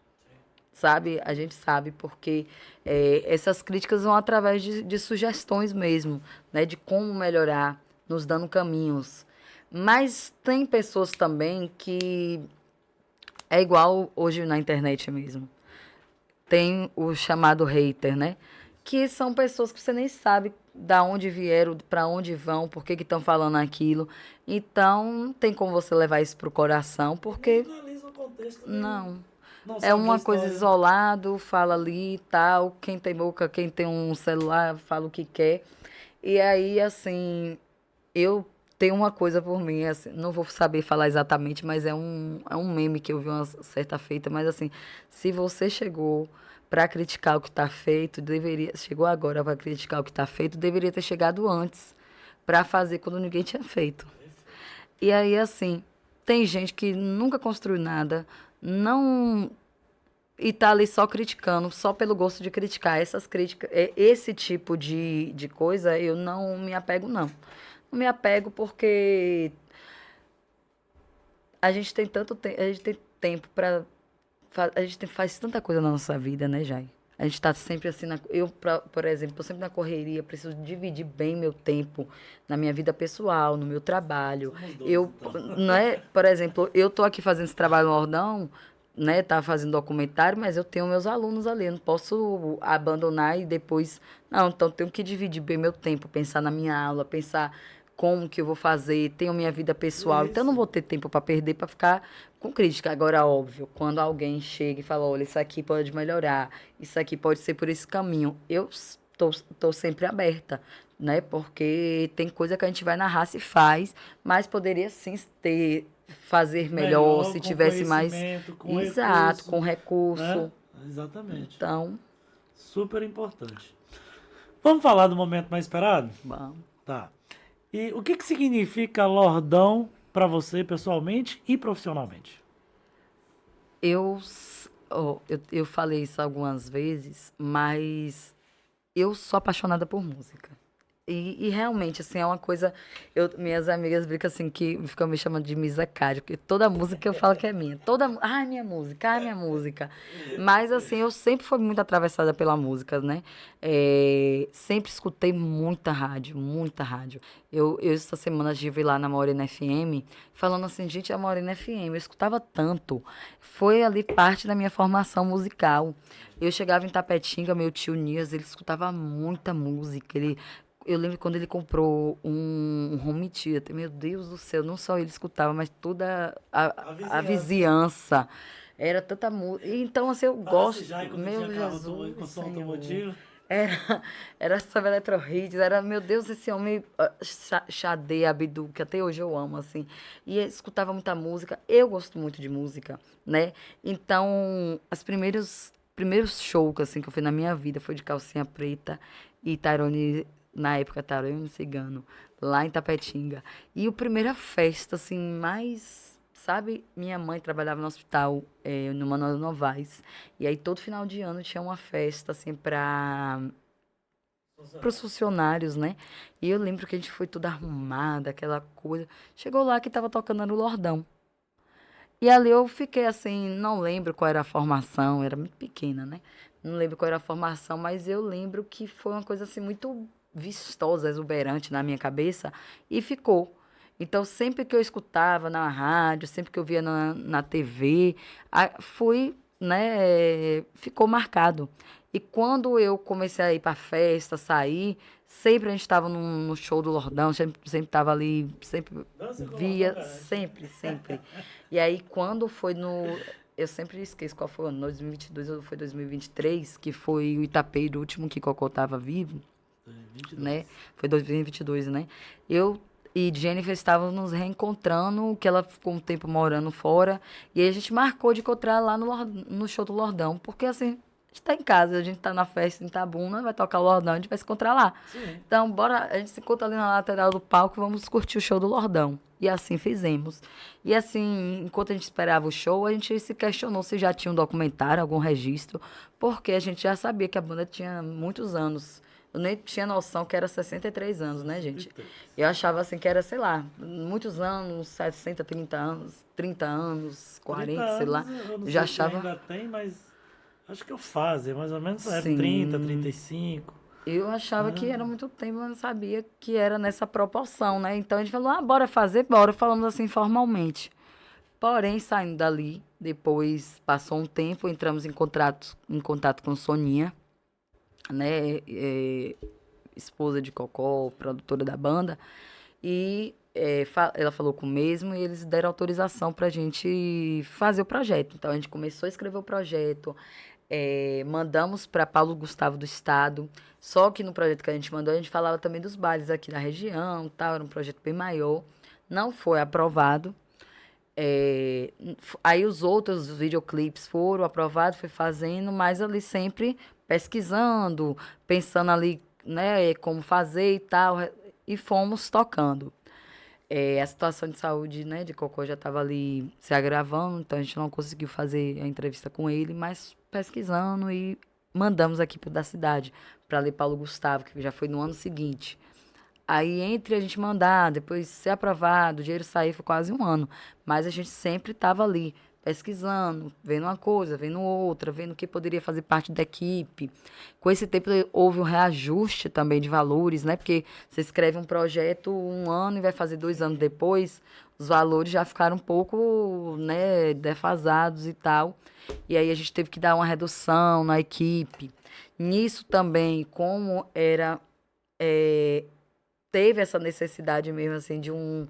Sabe? A gente sabe, porque essas críticas vão através de sugestões mesmo, né? De como melhorar, nos dando caminhos. Mas tem pessoas também que é igual hoje na internet mesmo. Tem o chamado hater, né? Que são pessoas que você nem sabe da onde vieram, para onde vão, por que estão falando aquilo. Então, não tem como você levar isso pro coração, porque... Não analisa o contexto, Não. Não É sabe uma da coisa história. isolado, fala ali e tal. Quem tem boca, quem tem um celular, fala o que quer. E aí, assim, eu tenho uma coisa por mim, assim, não vou saber falar exatamente, mas é um meme que eu vi uma certa feita, mas assim, se você chegou para criticar o que está feito, chegou agora para criticar o que está feito, deveria ter chegado antes, para fazer quando ninguém tinha feito. E aí, assim, tem gente que nunca construiu nada, não. E tá ali só criticando, só pelo gosto de criticar. Essas críticas, esse tipo de coisa, eu não me apego, não. Não me apego porque a gente tem tanto tempo, a gente tem tempo para a gente faz tanta coisa na nossa vida, né, Jai? A gente está sempre assim, por exemplo, estou sempre na correria, preciso dividir bem meu tempo na minha vida pessoal, no meu trabalho. Somos dois, Eu, então. não é, por exemplo, eu estou aqui fazendo esse trabalho no Ordão, né, tá fazendo documentário, mas eu tenho meus alunos ali, eu não posso abandonar e depois, não, então tenho que dividir bem meu tempo, pensar na minha aula, pensar como que eu vou fazer, tenho minha vida pessoal, então eu não Isso. vou ter tempo para perder para ficar com crítica. Agora, óbvio, quando alguém chega e fala, olha, isso aqui pode melhorar, isso aqui pode ser por esse caminho, eu tô sempre aberta, né? Porque tem coisa que a gente vai na raça e faz, mas poderia sim fazer melhor, se Com tivesse mais. conhecimento, com Exato, com recurso, né? recurso. Exatamente. Então, Super importante. Vamos falar do momento mais esperado? bom. Tá. E o que significa Lordão para você pessoalmente e profissionalmente? Eu falei isso algumas vezes, mas eu sou apaixonada por música. E realmente, assim, é uma coisa. Minhas amigas brincam assim, que ficam me chamando de Misa Card, porque toda música eu falo que é minha. Ai, minha música, ai, minha música. Mas, assim, eu sempre fui muito atravessada pela música, né? Sempre escutei muita rádio, muita rádio. Essa semana, estive lá na Morena FM, falando assim, gente, a Morena FM, eu escutava tanto. Foi ali parte da minha formação musical. Eu chegava em Tapetinga, meu tio Nias, ele escutava muita música. Eu lembro quando ele comprou um home theater. Meu Deus do céu, não só ele escutava, mas toda a vizinhança. Era tanta música. Então, assim, eu Falasse gosto. já e quando tinha Meu carro com Jesus, som Senhor. automotivo. Era, era samba eletro hits, era, meu Deus, esse homem, Xadê, Abdu, que até hoje eu amo, assim. E eu escutava muita música. Eu gosto muito de música, né? Então, primeiros shows, assim, que eu fui na minha vida foi de Calcinha Preta e Tairone, na época, Tairone Cigano, lá em Tapetinga. E a primeira festa, assim, mais, sabe? Minha mãe trabalhava no hospital, no Manuel Novaes. E aí, todo final de ano tinha uma festa, assim, para os funcionários, né? E eu lembro que a gente foi toda arrumada, aquela coisa. Chegou lá que tava tocando no Lordão. E ali eu fiquei assim, não lembro qual era a formação, era muito pequena, né? Não lembro qual era a formação, mas eu lembro que foi uma coisa assim muito vistosa, exuberante na minha cabeça e ficou. Então, sempre que eu escutava na rádio, sempre que eu via na TV, ficou marcado. E quando eu comecei a ir para festa, sair, sempre a gente estava no show do Lordão, sempre estava ali, sempre Dança com o Lordão via, garante. sempre, sempre. E aí, quando foi no. Eu sempre esqueço qual foi o ano, 2022 ou foi 2023, que foi o Itapeiro, o último que Cocô tava vivo, 22. né? Foi 2022, né? Eu e Jennifer estávamos nos reencontrando, que ela ficou um tempo morando fora, e aí a gente marcou de encontrar lá no show do Lordão, porque assim, a gente tá em casa, a gente tá na festa em Itabuna, vai tocar o Lordão, a gente vai se encontrar lá. Sim. Então, bora, a gente se encontra ali na lateral do palco, vamos curtir o show do Lordão. E assim fizemos. E assim, enquanto a gente esperava o show, a gente se questionou se já tinha um documentário, algum registro, porque a gente já sabia que a banda tinha muitos anos. Eu nem tinha noção que era 63 anos, né, gente? 63. Eu achava assim que era, sei lá, muitos anos, 60, 30 anos, 30 anos, 30 40, sei lá. anos, eu não Eu já sei se achava, ainda tem, mas acho que eu fazia, mais ou menos é 30, sim. 35. Eu achava que era Ah, muito tempo, mas não sabia que era nessa proporção, né? Então a gente falou, bora fazer, bora. Falamos assim formalmente. Porém, saindo dali, depois passou um tempo, entramos em contato com Soninha, né? Esposa de Cocó, produtora da banda. E ela falou com o mesmo e eles deram autorização para a gente fazer o projeto. Então a gente começou a escrever o projeto, mandamos para Paulo Gustavo do Estado. Só que no projeto que a gente mandou, a gente falava também dos bailes aqui da região, tal, era um projeto bem maior. Não foi aprovado. Aí os outros videoclipes foram aprovados, foi fazendo, mas ali sempre pesquisando, pensando ali, né, como fazer e tal, e fomos tocando. A situação de saúde, né, de Cocô já estava ali se agravando, então a gente não conseguiu fazer a entrevista com ele, mas pesquisando e mandamos aqui para da cidade, para ler Paulo Gustavo, que já foi no ano seguinte. Aí, entre a gente mandar, depois ser aprovado, o dinheiro sair, foi quase um ano. Mas a gente sempre estava ali, pesquisando, vendo uma coisa, vendo outra, vendo o que poderia fazer parte da equipe. Com esse tempo, houve um reajuste também de valores, né? Porque você escreve um projeto um ano e vai fazer 2 anos depois, os valores já ficaram um pouco, né, defasados e tal. E aí a gente teve que dar uma redução na equipe. Nisso também, como era. eh, Teve essa necessidade mesmo, assim, de um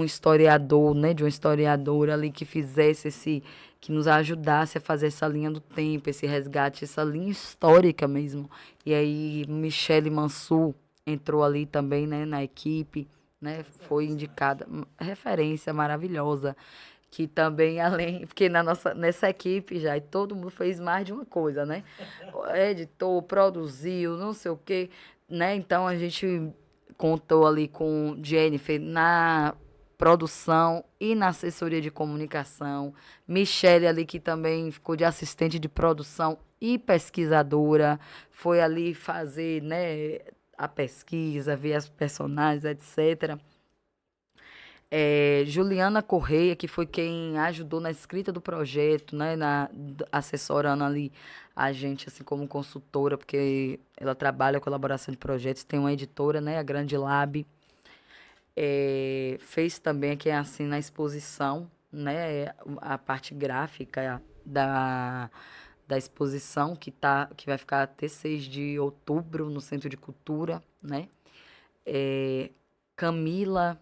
historiador, né? De uma historiadora ali que fizesse que nos ajudasse a fazer essa linha do tempo, esse resgate, essa linha histórica mesmo. E aí, Michele Mansur entrou ali também, né? Na equipe, né? Foi indicada, referência maravilhosa. Que também, além, porque nessa equipe já, todo mundo fez mais de uma coisa, né? Editou, produziu, não sei o quê, né? Então a gente contou ali com Jennifer produção e na assessoria de comunicação. Michele ali, que também ficou de assistente de produção e pesquisadora, foi ali fazer, né, a pesquisa, ver as personagens, etc. Juliana Correia, que foi quem ajudou na escrita do projeto, né, assessorando ali a gente, assim, como consultora, porque ela trabalha com elaboração de projetos, tem uma editora, né, a Grande Lab. Fez também aqui, assim, na exposição, né, a parte gráfica da exposição, que vai ficar até 6 de outubro no Centro de Cultura, né. Camila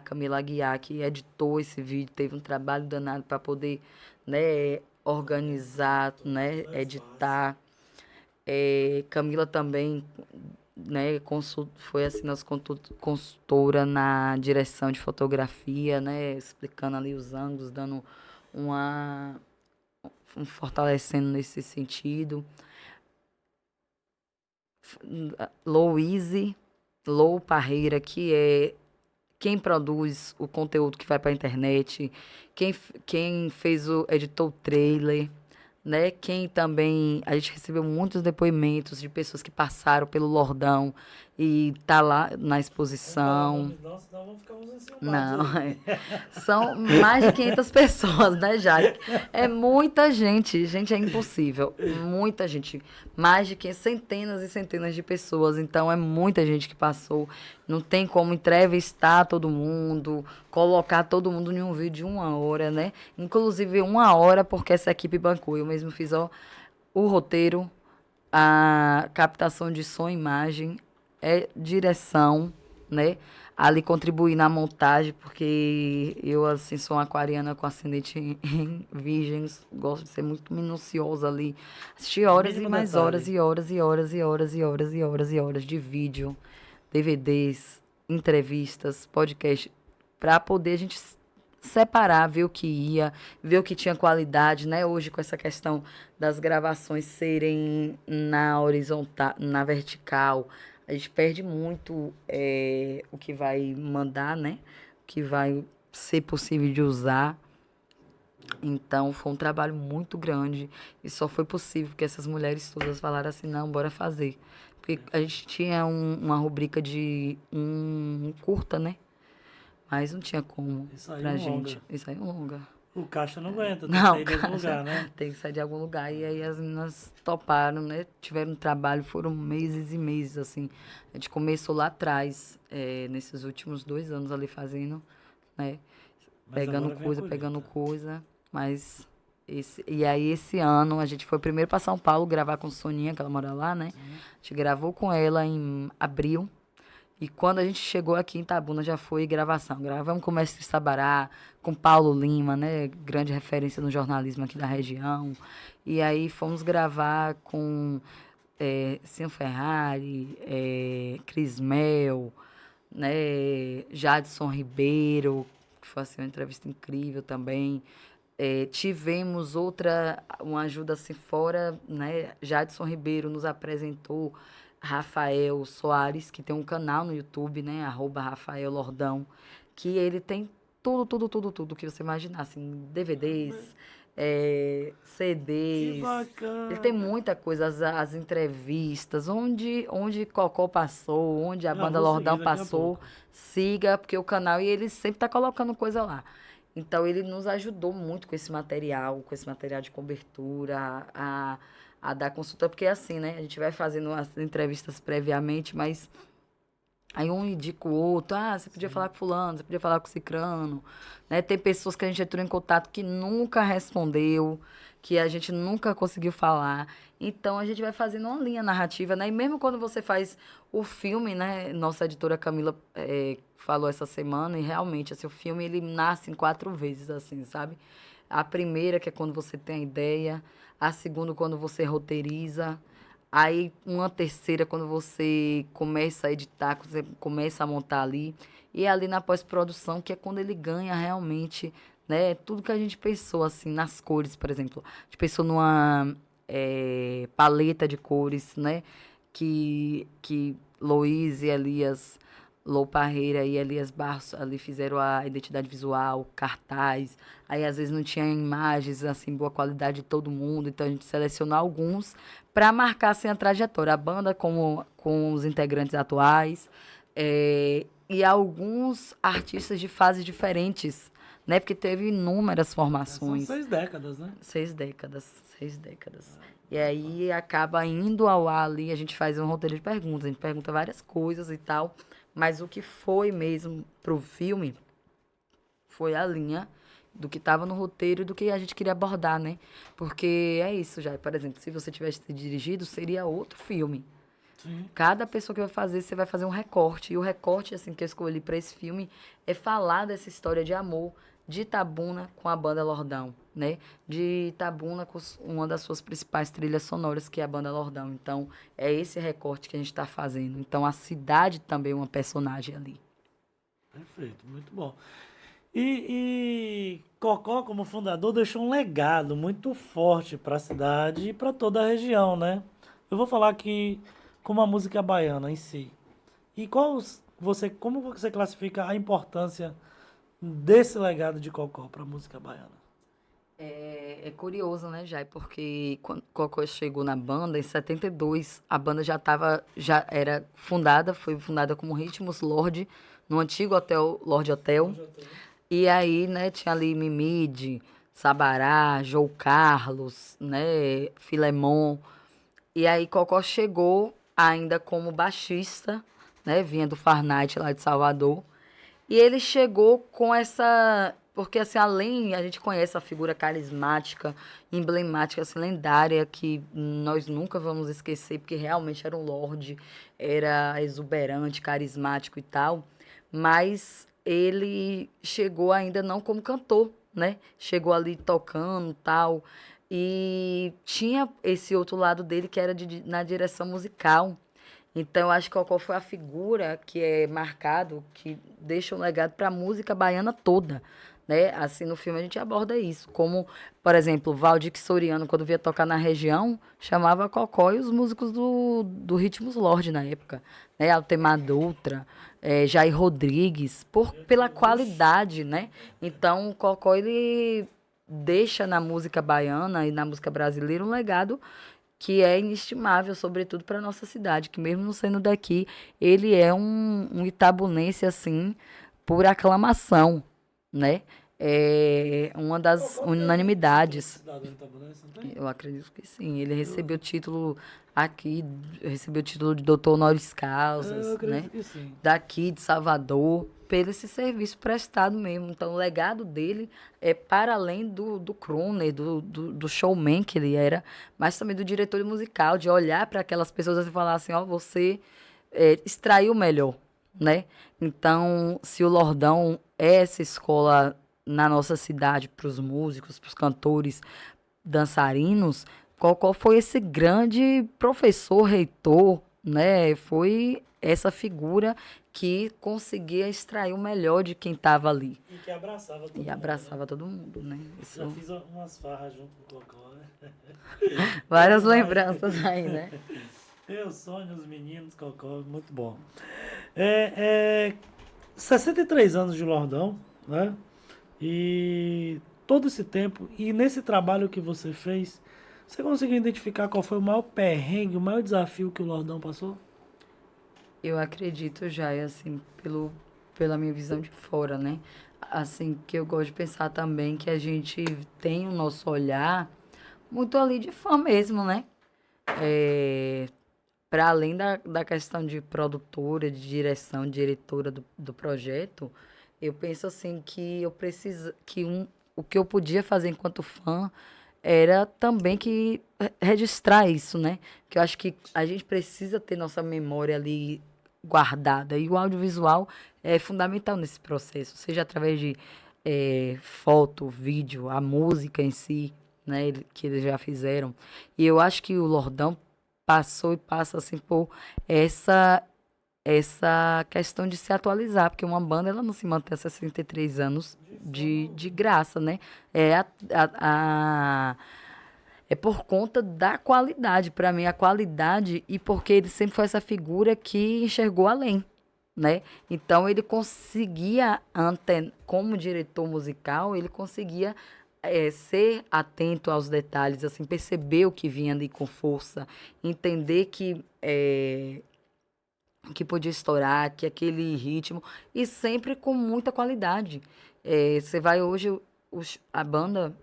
Camila Aguiar, que editou esse vídeo, teve um trabalho danado para poder, né, organizar, né, editar. Camila também, né, foi assim, nossa consultora na direção de fotografia, né, explicando ali os ângulos, dando fortalecendo nesse sentido. Lou Parreira, que é quem produz o conteúdo que vai para a internet, quem editou o trailer, né? Quem também. A gente recebeu muitos depoimentos de pessoas que passaram pelo Lordão e tá lá na exposição. Nossa, não vamos ficar uns enciumados Não, aí. são mais de 500 pessoas, né, Jade? É muita gente, gente, é impossível. Muita gente, mais de 500, centenas e centenas de pessoas. Então, é muita gente que passou. Não tem como entrevistar todo mundo, colocar todo mundo em um vídeo de 1 hora, né? Inclusive, 1 hora, porque essa equipe bancou. Eu mesmo fiz o roteiro, a captação de som e imagem, direção, né? Ali contribuir na montagem, porque eu, assim, sou uma aquariana com ascendente em virgens, gosto de ser muito minuciosa ali. Assisti horas e mais horas e horas e horas e horas e horas e horas e horas de vídeo, DVDs, entrevistas, podcast, para poder a gente separar, ver o que ia, ver o que tinha qualidade, né? Hoje, com essa questão das gravações serem na horizontal, na vertical, a gente perde muito o que vai mandar, né? O que vai ser possível de usar. Então, foi um trabalho muito grande e só foi possível porque essas mulheres todas falaram assim, não, bora fazer. Porque a gente tinha uma rubrica de um curta, né? Mas não tinha como pra gente. Isso aí é um longa. O caixa não aguenta, tem Não, que sair de algum lugar, né? tem que sair de algum lugar. E aí as meninas toparam, né? Tiveram um trabalho, foram meses e meses, assim. A gente começou lá atrás, nesses últimos 2 anos ali fazendo, né? Pegando coisa. Mas e aí esse ano a gente foi primeiro para São Paulo gravar com Soninha, que ela mora lá, né? A gente gravou com ela em abril. E quando a gente chegou aqui em Itabuna, já foi gravação. Gravamos com o Mestre Sabará, com Paulo Lima, né? Grande referência no jornalismo aqui da região. E aí fomos gravar com Cínio Ferrari, Cris Mel, né? Jadson Ribeiro, que foi assim, uma entrevista incrível também. Tivemos uma ajuda assim fora, né? Jadson Ribeiro nos apresentou Rafael Soares, que tem um canal no YouTube, né? @Rafael Lordão, que ele tem tudo que você imaginar, assim, DVDs, Que CDs. bacana. Ele tem muita coisa, as entrevistas, onde Cocó passou, onde a banda Lordão passou, siga, porque o canal, e ele sempre tá colocando coisa lá. Então, ele nos ajudou muito com esse material de cobertura, a dar consulta, porque é assim, né? A gente vai fazendo as entrevistas previamente, mas aí um indica o outro. Ah, você podia falar com fulano, você podia falar com cicrano, né? Tem pessoas que a gente entrou em contato que nunca respondeu, que a gente nunca conseguiu falar. Então, a gente vai fazendo uma linha narrativa, né? E mesmo quando você faz o filme, né? Nossa editora Camila falou essa semana, e realmente, assim, o filme, ele nasce em 4 vezes, assim, sabe? A primeira, que é quando você tem a ideia. A segunda, quando você roteiriza. Aí, uma terceira, quando você começa a editar, quando você começa a montar ali. E ali na pós-produção, que é quando ele ganha realmente, né? Tudo que a gente pensou, assim, nas cores, por exemplo. A gente pensou numa paleta de cores, né? Que Loís e Elias Lou Parreira e Elias Barros ali fizeram a identidade visual, cartaz. Aí às vezes não tinha imagens assim boa qualidade de todo mundo, então a gente selecionou alguns para marcar assim a trajetória, a banda com os integrantes atuais, e alguns artistas de fases diferentes, né? Porque teve inúmeras São formações. 6 décadas, né? 6 décadas, 6 décadas. E aí acaba indo ao ar ali, a gente faz um roteiro de perguntas, a gente pergunta várias coisas e tal, mas o que foi mesmo pro filme foi a linha do que estava no roteiro e do que a gente queria abordar, né? Porque é isso já, por exemplo, se você tivesse dirigido, seria outro filme. Sim. Cada pessoa que vai fazer, você vai fazer um recorte. E o recorte, assim, que eu escolhi para esse filme é falar dessa história de amor de Itabuna com a banda Lordão, né? De Itabuna com uma das suas principais trilhas sonoras, que é a banda Lordão. Então, é esse recorte que a gente está fazendo. Então, a cidade também é uma personagem ali. Perfeito, muito bom. E Cocó, como fundador, deixou um legado muito forte para a cidade e para toda a região, né? Eu vou falar aqui como a música baiana em si. E como você classifica a importância desse legado de Cocó para a música baiana? É curioso, né, Jai? Porque quando Cocó chegou na banda, em 72, a banda já era fundada, foi fundada como Ritmos Lorde, no antigo hotel Lorde Hotel. E aí, né, tinha ali Mimide, Sabará, João Carlos, né, Filemon. E aí Cocó chegou ainda como baixista, né, vinha do Farnight lá de Salvador. E ele chegou com essa. Porque, assim, além, a gente conhece a figura carismática, emblemática, assim, lendária, que nós nunca vamos esquecer, porque realmente era um lorde, era exuberante, carismático e tal. Mas ele chegou ainda não como cantor, né? Chegou ali tocando e tal. E tinha esse outro lado dele que era na direção musical. Então, eu acho que Cocó foi a figura que é marcado, que deixa um legado para a música baiana toda, né? Assim, no filme a gente aborda isso, como, por exemplo, Valdir Soriano, quando via tocar na região, chamava Cocó e os músicos do Ritmos Lorde na época, né? Altemar Dutra, Jair Rodrigues, pela qualidade, né? Então, o Cocó, ele deixa na música baiana e na música brasileira um legado que é inestimável, sobretudo para nossa cidade, que mesmo não sendo daqui, ele é um itabunense, assim, por aclamação, né? É uma das Cocó tem título de unanimidades. cidadão itabunense, não tem? Eu acredito que sim. Ele recebeu título aqui, recebeu título de doutor honoris Eu causas, né? acredito que sim. Daqui de Salvador, pelo esse serviço prestado mesmo. Então, o legado dele é para além do crooner, do showman que ele era, mas também do diretor musical, de olhar para aquelas pessoas e falar assim, ó, você extraiu o melhor, né? Então, se o Lordão é essa escola na nossa cidade para os músicos, para os cantores, dançarinos, qual foi esse grande professor, reitor, né? Foi essa figura que conseguia extrair o melhor de quem estava ali. E que abraçava todo E mundo, né? abraçava todo mundo, né? Já Isso, fiz umas farras junto com o Cocó, né? várias lembranças aí, né? Eu sonho, os meninos, Cocó, muito bom. É 63 anos de Lordão, né? E todo esse tempo, e nesse trabalho que você fez, você conseguiu identificar qual foi o maior perrengue, o maior desafio que o Lordão passou? Eu acredito já, assim, pela minha visão de fora, né? Assim, que eu gosto de pensar também que a gente tem o nosso olhar muito ali de fã mesmo, né? É, para além da questão de produtora, de direção, diretora do projeto, eu penso assim que eu preciso que o que eu podia fazer enquanto fã era também que registrar isso, né? Que eu acho que a gente precisa ter nossa memória ali guardada e o audiovisual é fundamental nesse processo, seja através de foto, vídeo, a música em si, né? Que eles já fizeram. E eu acho que o Lordão passou e passa assim por essa essa questão de se atualizar, porque uma banda ela não se mantém há 63 anos de graça, né? É, a- é por conta da qualidade, para mim, a qualidade, e porque ele sempre foi essa figura que enxergou além, né? Então ele conseguia, como diretor musical, ele conseguia ser atento aos detalhes, assim, perceber o que vinha ali com força, entender que podia estourar, que aquele ritmo, e sempre com muita qualidade. Você vai hoje, a banda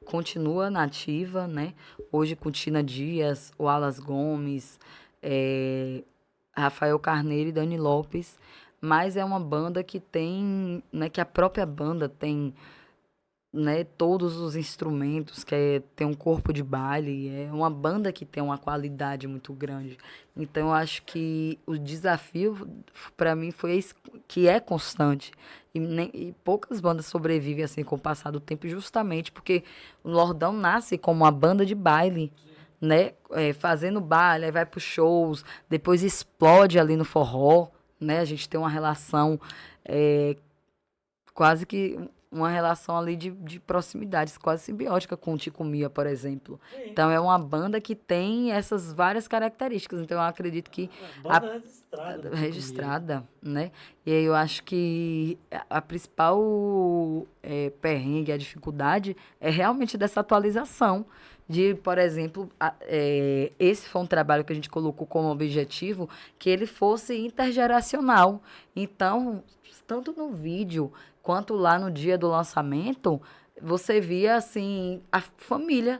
continua nativa, né? Hoje com Tina Dias, o Alas Gomes, é, Rafael Carneiro e Dani Lopes, mas é uma banda que tem, né, que a própria banda tem, né, todos os instrumentos, tem um corpo de baile, é uma banda que tem uma qualidade muito grande. Então, eu acho que o desafio, para mim, foi esse, que é constante. E poucas bandas sobrevivem assim com o passar do tempo, justamente porque o Lordão nasce como uma banda de baile, né? Fazendo baile, aí vai para shows, depois explode ali no forró, né? A gente tem uma relação é, quase que uma relação ali de proximidade, quase simbiótica com o Tico Mia, por exemplo. Sim. Então é uma banda que tem essas várias características. Então eu acredito que a Banda registrada no Tico Mia. registrada, né? E aí eu acho que a principal perrengue, a dificuldade é realmente dessa atualização. De, por exemplo, esse foi um trabalho que a gente colocou como objetivo que ele fosse intergeracional. Então, tanto no vídeo quanto lá no dia do lançamento, você via assim a família,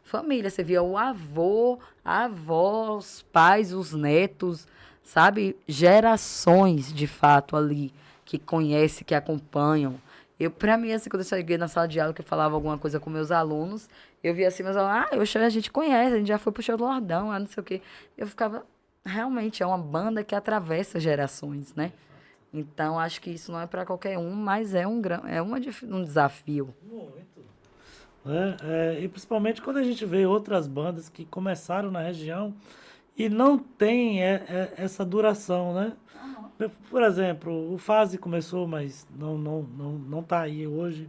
família, você via o avô, a avó, os pais, os netos, sabe? Gerações de fato ali que conhecem, que acompanham. Para mim, assim, quando eu cheguei na sala de aula que eu falava alguma coisa com meus alunos, eu via assim, meus alunos, a gente conhece, a gente já foi pro show do Lordão, não sei o quê. Eu ficava, realmente, é uma banda que atravessa gerações, né? Então, acho que isso não é para qualquer um, mas um desafio. Muito. Né? E principalmente quando a gente vê outras bandas que começaram na região e não tem essa duração, né? Por exemplo, o Fase começou, mas não tá aí hoje.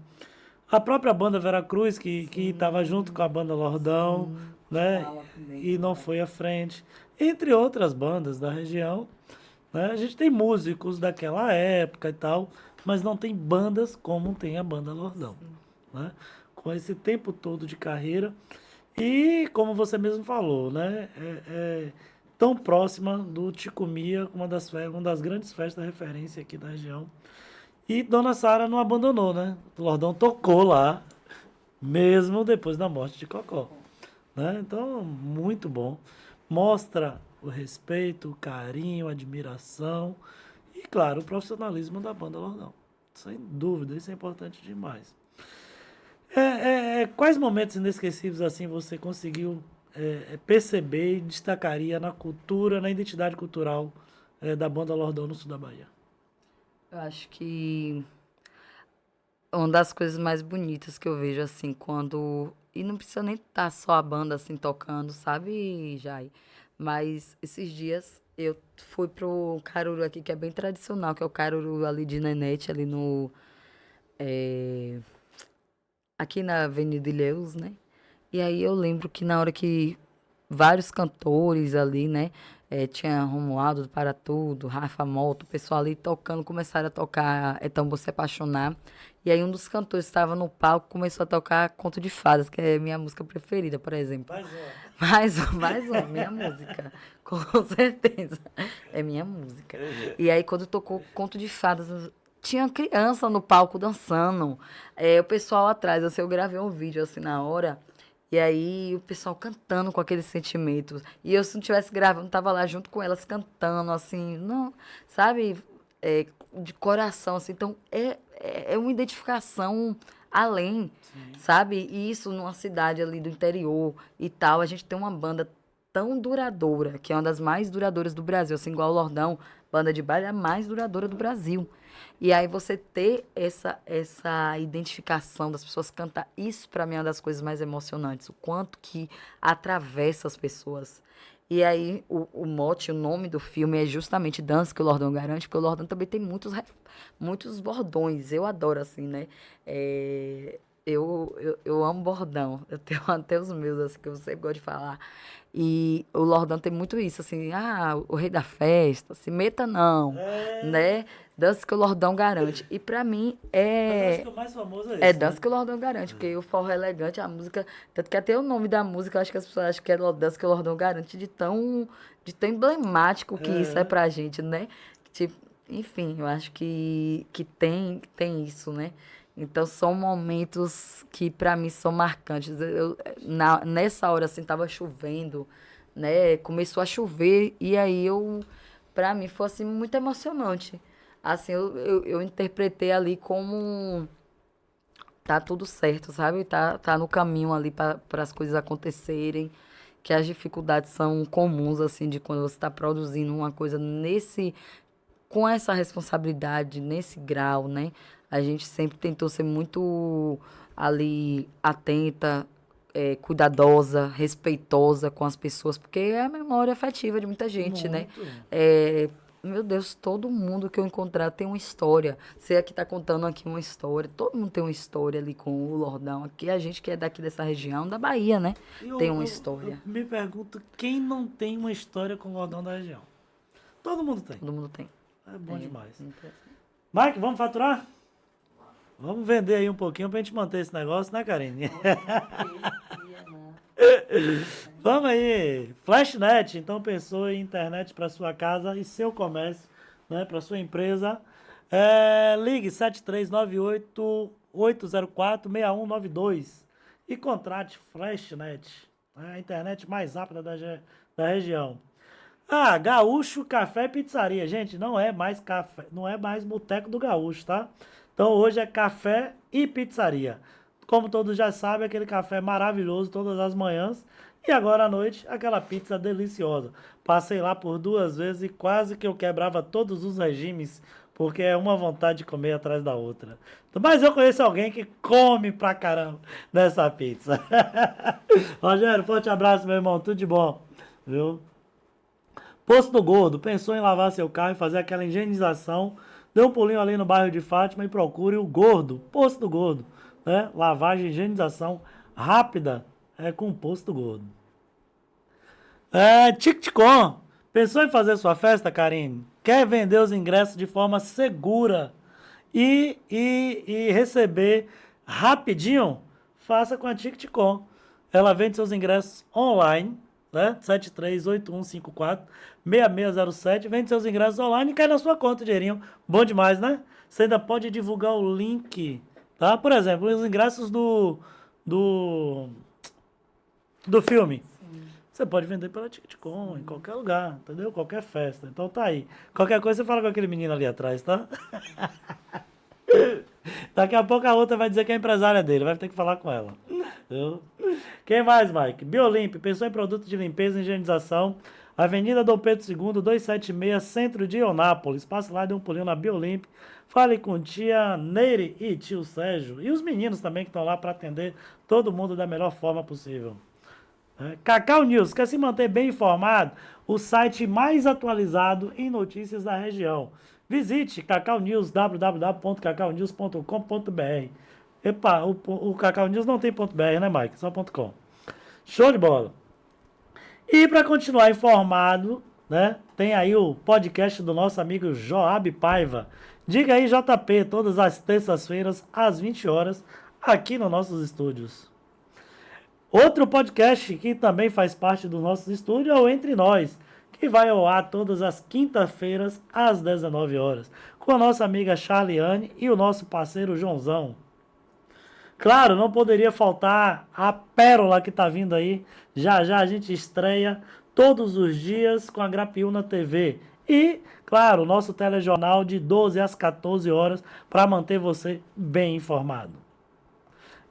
A própria banda Veracruz, que estava junto com a banda Lordão, né? Fala também, E não verdade. foi à frente. Entre outras bandas da região, né? A gente tem músicos daquela época e tal, mas não tem bandas como tem a banda Lordão, né? Com esse tempo todo de carreira. E como você mesmo falou, né? Tão próxima do Tico Mia, uma das grandes festas referência aqui da região. E Dona Sara não abandonou, né? O Lordão tocou lá, mesmo depois da morte de Cocó. Né? Então, muito bom. Mostra o respeito, o carinho, a admiração e, claro, o profissionalismo da banda Lordão. Sem dúvida, isso é importante demais. Quais momentos inesquecíveis assim você conseguiu perceber e destacaria na cultura, na identidade cultural da banda Lordão no sul da Bahia? Eu acho que uma das coisas mais bonitas que eu vejo, assim, quando. E não precisa nem estar só a banda, assim, tocando, sabe, Jai? Mas esses dias eu fui pro Caruru aqui, que é bem tradicional, que é o Caruru ali de Nenete, ali no. eh, Aqui na Avenida Ilhéus, né? E aí eu lembro que na hora que vários cantores ali, né? Tinha Romualdo do Para Tudo, Rafa Moto, o pessoal ali tocando, começaram a tocar É Tão Bom Se Apaixonar. E aí um dos cantores estava no palco, começou a tocar Conto de Fadas, que é minha música preferida, por exemplo. Mais uma. Mais uma, minha música. Com certeza. É minha música. E aí, quando tocou Conto de Fadas, tinha criança no palco dançando. O pessoal atrás, assim, eu gravei um vídeo assim na hora. E aí, o pessoal cantando com aqueles sentimentos. E eu, se não estivesse gravando, tava lá junto com elas cantando, assim, não, sabe? De coração, assim. Então, é uma identificação além, sabe? E isso numa cidade ali do interior e tal. A gente tem uma banda tão duradoura, que é uma das mais duradouras do Brasil, assim, igual o Lordão, banda de baile é a mais duradoura do Brasil. E aí você ter essa identificação das pessoas cantar, isso para mim é uma das coisas mais emocionantes, o quanto que atravessa as pessoas. E aí o mote, o nome do filme é justamente Dança que o Lordão Garante, porque o Lordão também tem muitos bordões, eu adoro assim, né? É, Eu amo bordão. Eu tenho até os meus, assim, que eu sempre gosto de falar. E o Lordão tem muito isso, assim, o rei da festa, se meta não, É, né? Dança que o Lordão garante. E pra mim mas eu acho que o mais famoso é é esse, dança né? que o Lordão garante, porque o forró é elegante, a música, tanto que até o nome da música, eu acho que as pessoas acham que é dança que o Lordão garante, de tão emblemático que isso é É, pra gente, né? Tipo, enfim, eu acho que tem isso, né? Então são momentos que pra mim são marcantes. Nessa hora assim tava chovendo, né? Começou a chover e aí pra mim foi assim muito emocionante. Assim, eu interpretei ali como tá tudo certo, sabe? Tá no caminho ali para as coisas acontecerem, que as dificuldades são comuns, assim, de quando você está produzindo uma coisa com essa responsabilidade, nesse grau, né? A gente sempre tentou ser muito ali atenta, cuidadosa, respeitosa com as pessoas, porque é a memória afetiva de muita gente, né? muito. É, meu Deus, todo mundo que eu encontrar tem uma história. Você aqui tá contando aqui uma história, todo mundo tem uma história ali com o Lordão. Aqui a gente que é daqui dessa região, da Bahia, né? E Tem eu, uma eu, eu história. me pergunto quem não tem uma história com o Lordão da região. Todo mundo tem. Todo mundo tem. É bom É, demais. então, Mike, vamos faturar? Vamos vender aí um pouquinho pra gente manter esse negócio, né, Karine? Vamos aí. Flashnet, então pensou em internet para sua casa e seu comércio, né, para sua empresa. Ligue 7398-804-6192 e contrate Flashnet, né, a internet mais rápida da região. Gaúcho Café e Pizzaria. Gente, não é mais café, não é mais Boteco do Gaúcho, tá? Então hoje é café e pizzaria. Como todos já sabem, aquele café maravilhoso todas as manhãs. E agora à noite, aquela pizza deliciosa. Passei lá por 2 vezes e quase que eu quebrava todos os regimes, porque é uma vontade de comer atrás da outra. Mas eu conheço alguém que come pra caramba dessa pizza. Rogério, forte abraço, meu irmão. Tudo de bom, viu? Posto do Gordo, pensou em lavar seu carro e fazer aquela higienização? Dê um pulinho ali no bairro de Fátima e procure o Gordo, Posto do Gordo, né? Lavagem e higienização rápida com o Posto do Gordo. Ticticom, pensou em fazer sua festa, Karine? Quer vender os ingressos de forma segura e receber rapidinho? Faça com a Ticticom. Ela vende seus ingressos online, né? 738154-6607. Vende seus ingressos online e cai na sua conta, dinheirinho. Bom demais, né? Você ainda pode divulgar o link, tá? Por exemplo, os ingressos do, do filme. Você pode vender pela Ticketcom, em qualquer lugar, entendeu? Qualquer festa. Então tá aí. Qualquer coisa você fala com aquele menino ali atrás, tá? Daqui a pouco a outra vai dizer que é empresária dele, vai ter que falar com ela. Entendeu? Quem mais, Mike? Biolimp, pensou em produto de limpeza e higienização. Avenida Dom Pedro II, 276, centro de Eunápolis. Passe lá, dê um pulinho na Biolimp. Fale com tia Neire e tio Sérgio. E os meninos também que estão lá para atender todo mundo da melhor forma possível. Cacau News, quer se manter bem informado? O site mais atualizado em notícias da região. Visite Cacau News, www.cacaunews.com.br. Epa, o Cacau News não tem .br, né, Mike? Só .com. Show de bola. E para continuar informado, né, tem aí o podcast do nosso amigo Joab Paiva. Diga aí, JP, todas as terças-feiras, às 20 horas, aqui nos nossos estúdios. Outro podcast que também faz parte do nosso estúdio é o Entre Nós, que vai ao ar todas as quintas-feiras, às 19 horas, com a nossa amiga Charliane e o nosso parceiro Joãozão. Claro, não poderia faltar a pérola que está vindo aí. Já já a gente estreia todos os dias com a Grapiúna TV. E, claro, o nosso telejornal de 12 às 14 horas para manter você bem informado.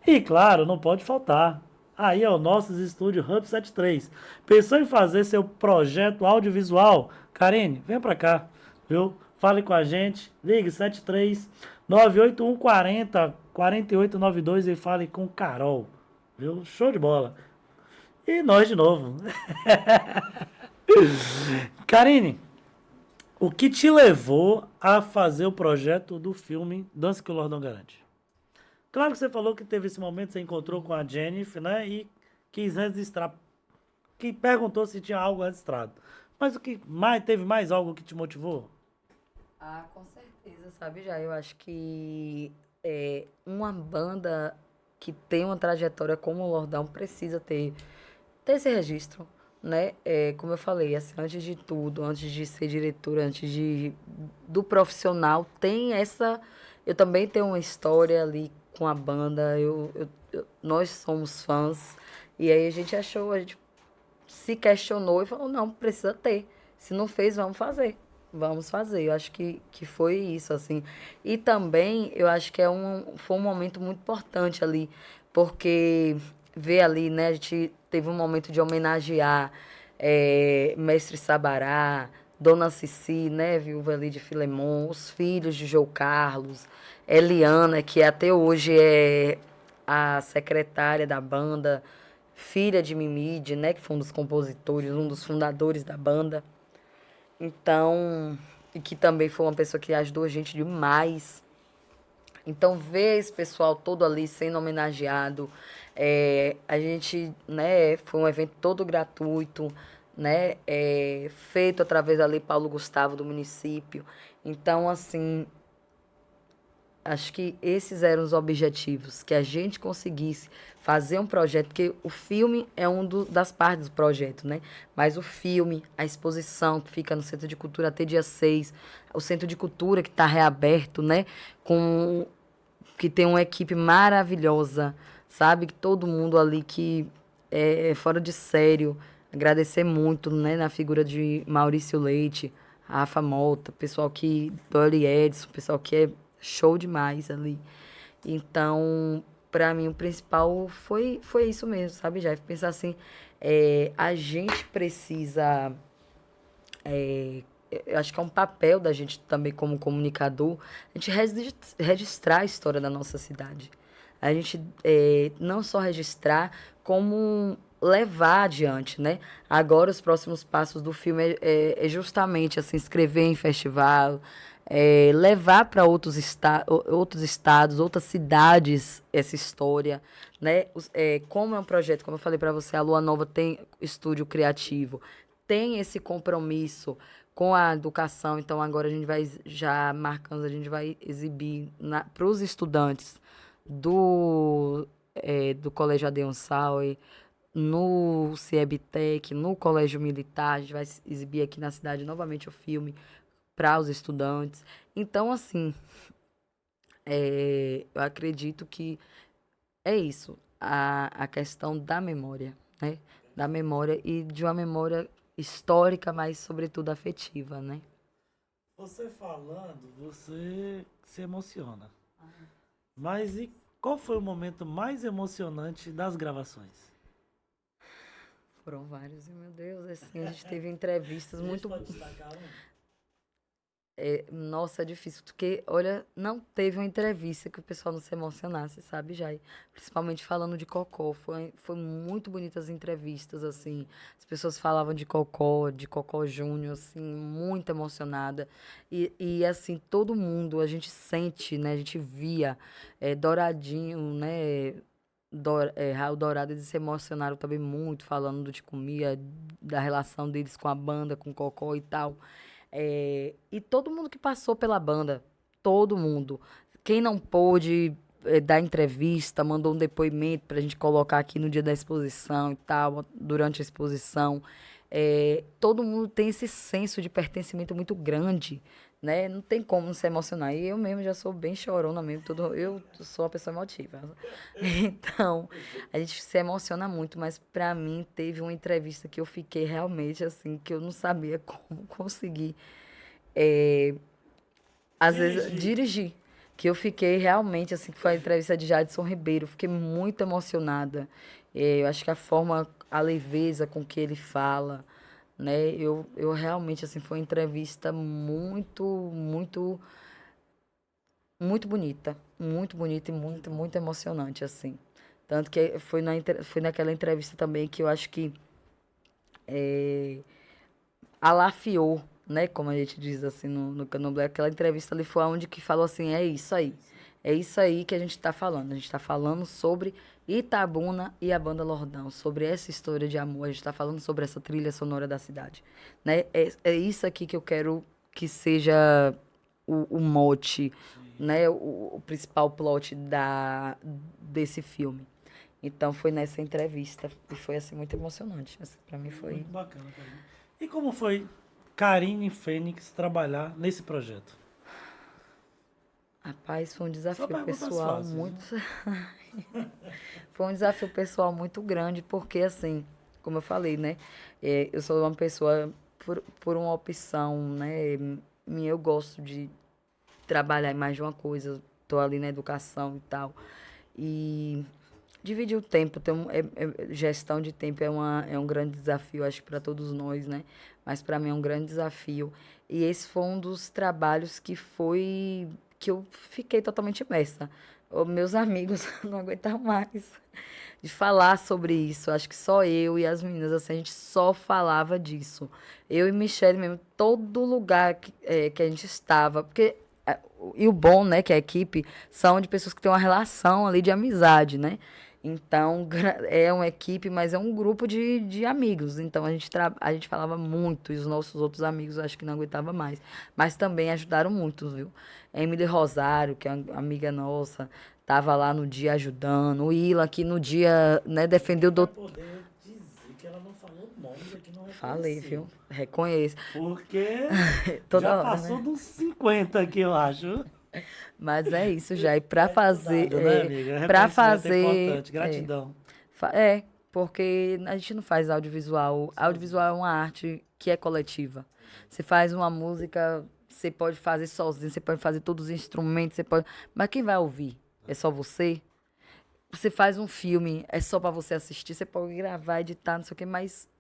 E, claro, não pode faltar. Aí é o nosso estúdio Hub 73. Pensou em fazer seu projeto audiovisual? Karine, vem para cá, viu? Fale com a gente. Ligue 73 981 40 4892 e fale com Carol. Viu? Show de bola. E nós de novo. Karine, o que te levou a fazer o projeto do filme Dança que o Lordão Garante? Claro que você falou que teve esse momento, você encontrou com a Jennifer, né? E quis registrar, que perguntou se tinha algo registrado. Mas o que mais, teve mais algo que te motivou? Ah, com certeza, sabe, já. Eu acho que uma banda que tem uma trajetória como o Lordão precisa ter esse registro, né? Como eu falei, assim, antes de tudo, antes de ser diretora, do profissional, tem essa. Eu também tenho uma história ali com a banda, nós somos fãs, e aí a gente se questionou e falou, não, precisa ter. Se não fez, vamos fazer. Vamos fazer. Eu acho que foi isso, assim. E também, eu acho que foi um momento muito importante ali, porque ver ali, né, a gente teve um momento de homenagear Mestre Sabará, Dona Cici, né, viúva ali de Filemon, os filhos de João Carlos, Eliana, que até hoje é a secretária da banda, filha de Mimide, né, que foi um dos compositores, um dos fundadores da banda. Então, e que também foi uma pessoa que ajudou a gente demais. Então, ver esse pessoal todo ali sendo homenageado, a gente, né, foi um evento todo gratuito, né, feito através da Lei Paulo Gustavo do município. Então, assim, acho que esses eram os objetivos, que a gente conseguisse fazer um projeto, porque o filme é das partes do projeto, né? Mas o filme, a exposição que fica no Centro de Cultura até dia 6, o Centro de Cultura que está reaberto, né? Que tem uma equipe maravilhosa, sabe? Que todo mundo ali que é fora de sério. Agradecer muito, né? Na figura de Maurício Leite, Rafa Mota, pessoal que... Dolly Edson, pessoal que é show demais ali. Então, para mim, o principal foi isso mesmo, sabe, já pensar assim, a gente precisa, eu acho que é um papel da gente também como comunicador, a gente registrar a história da nossa cidade. A gente não só registrar, como levar adiante, né? Agora os próximos passos do filme é justamente assim, escrever em festival, levar para outros estados, outras cidades essa história, né? Como é um projeto, como eu falei para você, a Lua Nova tem estúdio criativo, tem esse compromisso com a educação, então agora a gente vai já marcando, a gente vai exibir para os estudantes do Colégio Adeon Sauer, no CIEBTEC, no Colégio Militar, a gente vai exibir aqui na cidade novamente o filme para os estudantes. Então, assim, eu acredito que é isso, a questão da memória, né? Da memória e de uma memória histórica, mas sobretudo afetiva, né? Você falando, você se emociona. Mas e qual foi o momento mais emocionante das gravações? Foram vários, e meu Deus, assim, a gente teve entrevistas A gente muito. pode destacar um? Nossa, é difícil, porque, olha, não teve uma entrevista que o pessoal não se emocionasse, sabe, Jai? Principalmente falando de Cocó. Foi muito bonitas as entrevistas, assim. As pessoas falavam de Cocó Júnior, assim, muito emocionada. Assim, todo mundo, a gente sente, né? A gente via Douradinho, né? Raul Dourado, eles se emocionaram também muito, falando do Ticumia, da relação deles com a banda, com o Cocó e tal. E todo mundo que passou pela banda, todo mundo. Quem não pôde dar entrevista, mandou um depoimento para a gente colocar aqui no dia da exposição e tal, durante a exposição. Todo mundo tem esse senso de pertencimento muito grande, né? Não tem como não se emocionar. E eu mesmo já sou bem chorona mesmo, eu sou uma pessoa emotiva. Então, a gente se emociona muito, mas para mim teve uma entrevista que eu fiquei realmente assim, que eu não sabia como conseguir, é, às vezes, Dirigir. dirigir. Que eu fiquei realmente, assim, que foi a entrevista de Jadson Ribeiro, fiquei muito emocionada. Eu acho que a forma, a leveza com que ele fala, né? Eu realmente, assim, foi uma entrevista muito bonita e muito emocionante, assim. Tanto que foi naquela entrevista também que eu acho que alafiou, né? Como a gente diz assim no Candomblé. Aquela entrevista ali foi onde que falou assim, é isso aí. É isso aí que a gente está falando. A gente está falando sobre Itabuna e a Banda Lordão, sobre essa história de amor. A gente está falando sobre essa trilha sonora da cidade. Né? É isso aqui que eu quero que seja o mote, né? O principal plot desse filme. Então foi nessa entrevista e foi assim muito emocionante. Assim, para mim foi. Muito bacana, Karine. E como foi Karine Fênix trabalhar nesse projeto? Rapaz, foi um Só desafio perguntas pessoal fáceis, muito. né? Foi um desafio pessoal muito grande, porque assim, como eu falei, né? Eu sou uma pessoa por uma opção, né? Minha, eu gosto de trabalhar em mais de uma coisa. Eu tô ali na educação e tal. E dividir o tempo, gestão de tempo é um grande desafio, acho que para todos nós, né? Mas para mim é um grande desafio. E esse foi um dos trabalhos que eu fiquei totalmente imersa. Meus amigos não aguentavam mais de falar sobre isso. Acho que só eu e as meninas, assim, a gente só falava disso. Eu e Michelle mesmo, todo lugar que a gente estava, porque e o bom, né, que a equipe são de pessoas que têm uma relação ali de amizade, né? Então, é uma equipe, mas é um grupo de amigos. Então, a gente falava muito e os nossos outros amigos acho que não aguentavam mais. Mas também ajudaram muito, viu? Emily Rosário, que é uma amiga nossa, tava lá no dia ajudando. O Ila, que no dia, né, defendeu o Vai doutor. poder dizer que ela não falou o nome daqui, não Falei, reconheceu. viu? Reconheço. Porque já Toda hora, passou né? dos 50 aqui, eu acho. Mas é isso já. E É tudo dado, né, amiga? pra Reconhecimento é fazer, importante. Gratidão. É, porque a gente não faz audiovisual. Sozinho. Audiovisual é uma arte que é coletiva. Você faz uma música, você pode fazer sozinho, você pode fazer todos os instrumentos, você pode. Mas quem vai ouvir? É só você? Você faz um filme, é só pra você assistir, você pode gravar, editar, não sei o quê, mas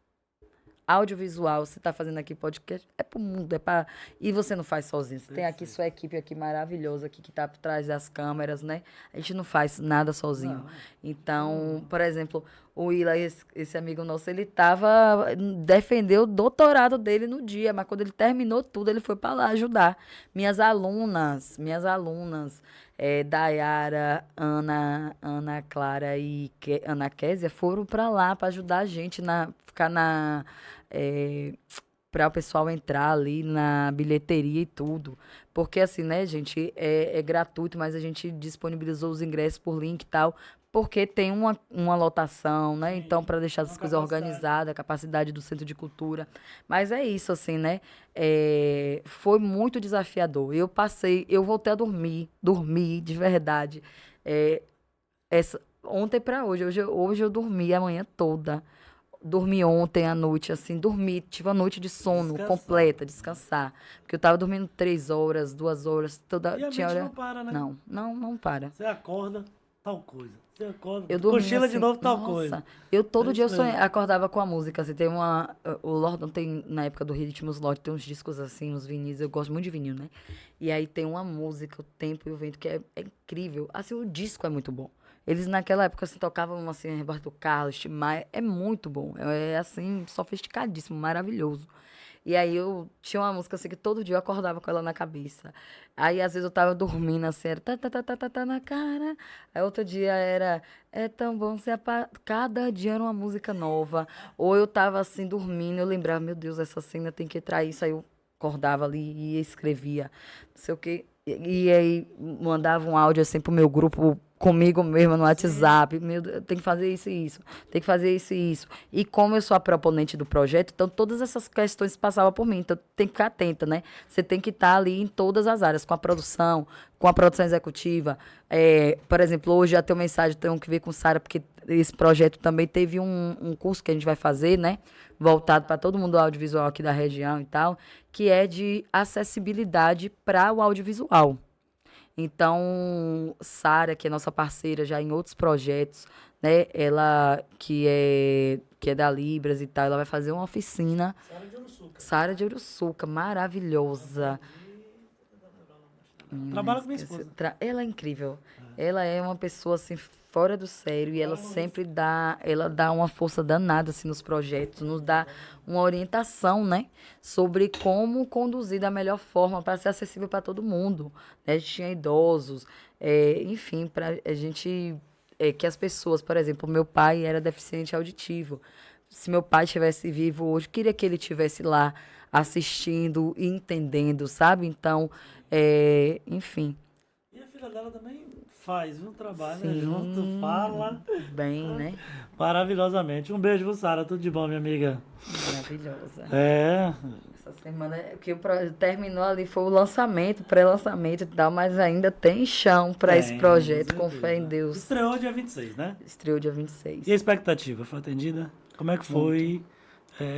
audiovisual, você tá fazendo aqui podcast, é pro mundo, é para e você não faz sozinho. Você tem aqui Perfeito. sua equipe aqui maravilhosa aqui que tá por trás das câmeras, né? A gente não faz nada sozinho. Não. Então, por exemplo, o Willa, esse amigo nosso, ele tava defendeu o doutorado dele no dia, mas quando ele terminou tudo, ele foi para lá ajudar. Minhas alunas, Dayara, Ana Clara e Ana Késia foram para lá para ajudar a gente ficar na para o pessoal entrar ali na bilheteria e tudo. Porque assim, né, gente, é gratuito, mas a gente disponibilizou os ingressos por link e tal, porque tem uma lotação, né? Então, Sim. para deixar Uma as coisas capacidade. organizadas, a capacidade do Centro de Cultura. Mas é isso, assim, né? Foi muito desafiador. Eu voltei a dormir de verdade. É, ontem para hoje eu dormi a manhã toda. Dormi ontem à noite, assim, tive a noite de sono Descansar. completa, descansar. Porque eu tava dormindo 3 horas, 2 horas, E a tinha mente hora. não para, né? Não para. Você acorda, tal coisa. Você acorda, Eu dormia cochila de assim, novo, tal coisa. nossa, eu É todo dia isso eu mesmo. acordava com a música, assim, o Lordão tem, na época do Ritmos Lorde, tem uns discos assim, uns vinis, eu gosto muito de vinil, né? E aí tem uma música, O Tempo e o Vento, que é incrível, assim, o disco é muito bom. Eles naquela época, assim, tocavam, assim, Roberto Carlos, Tim Maia, é muito bom, assim, sofisticadíssimo, maravilhoso. E aí eu tinha uma música assim que todo dia eu acordava com ela na cabeça. Aí às vezes eu tava dormindo assim, era tá na cara. Aí outro dia era é tão bom cada dia era uma música nova. Ou eu tava assim dormindo, eu lembrava, meu Deus, essa cena tem que entrar isso. Aí eu acordava ali e escrevia, não sei o quê. E aí mandava um áudio assim pro meu grupo comigo mesmo no Sim. WhatsApp. Meu Deus, tem que fazer isso e isso, tem que fazer isso e isso. E como eu sou a proponente do projeto, então todas essas questões passavam por mim. Então tem que ficar atenta, né? Você tem que estar ali em todas as áreas, com a produção executiva. Por exemplo, hoje já tem uma mensagem, tenho que ver com Sara, porque esse projeto também teve um curso que a gente vai fazer, né? Voltado para todo mundo do audiovisual aqui da região e tal, que é de acessibilidade para o audiovisual. Então, Sara, que é nossa parceira já em outros projetos, né? Ela que é da Libras e tal, ela vai fazer uma oficina. Sara de Uruçuca. Sara de Uruçuca, maravilhosa. Trabalha com minha esposa. Ela é incrível. Ela é uma pessoa assim fora do sério e ela sempre dá uma força danada assim nos projetos, nos dá uma orientação, né, sobre como conduzir da melhor forma para ser acessível para todo mundo, né? A gente tinha idosos, enfim, para a gente, que as pessoas, por exemplo, meu pai era deficiente auditivo. Se meu pai estivesse vivo hoje, eu queria que ele estivesse lá assistindo e entendendo, sabe? Então, enfim. E a filha dela também faz, viu? Trabalha junto, Sim, fala bem, né? maravilhosamente. Um beijo, Sara. Tudo de bom, minha amiga. Maravilhosa. É, Essa semana que terminou ali foi o lançamento, pré-lançamento e tal, mas ainda tem chão para esse tem, com projeto, com fé em certeza. Deus. Estreou dia 26, né? Estreou dia E a 26. expectativa foi atendida? Como é que Muito. foi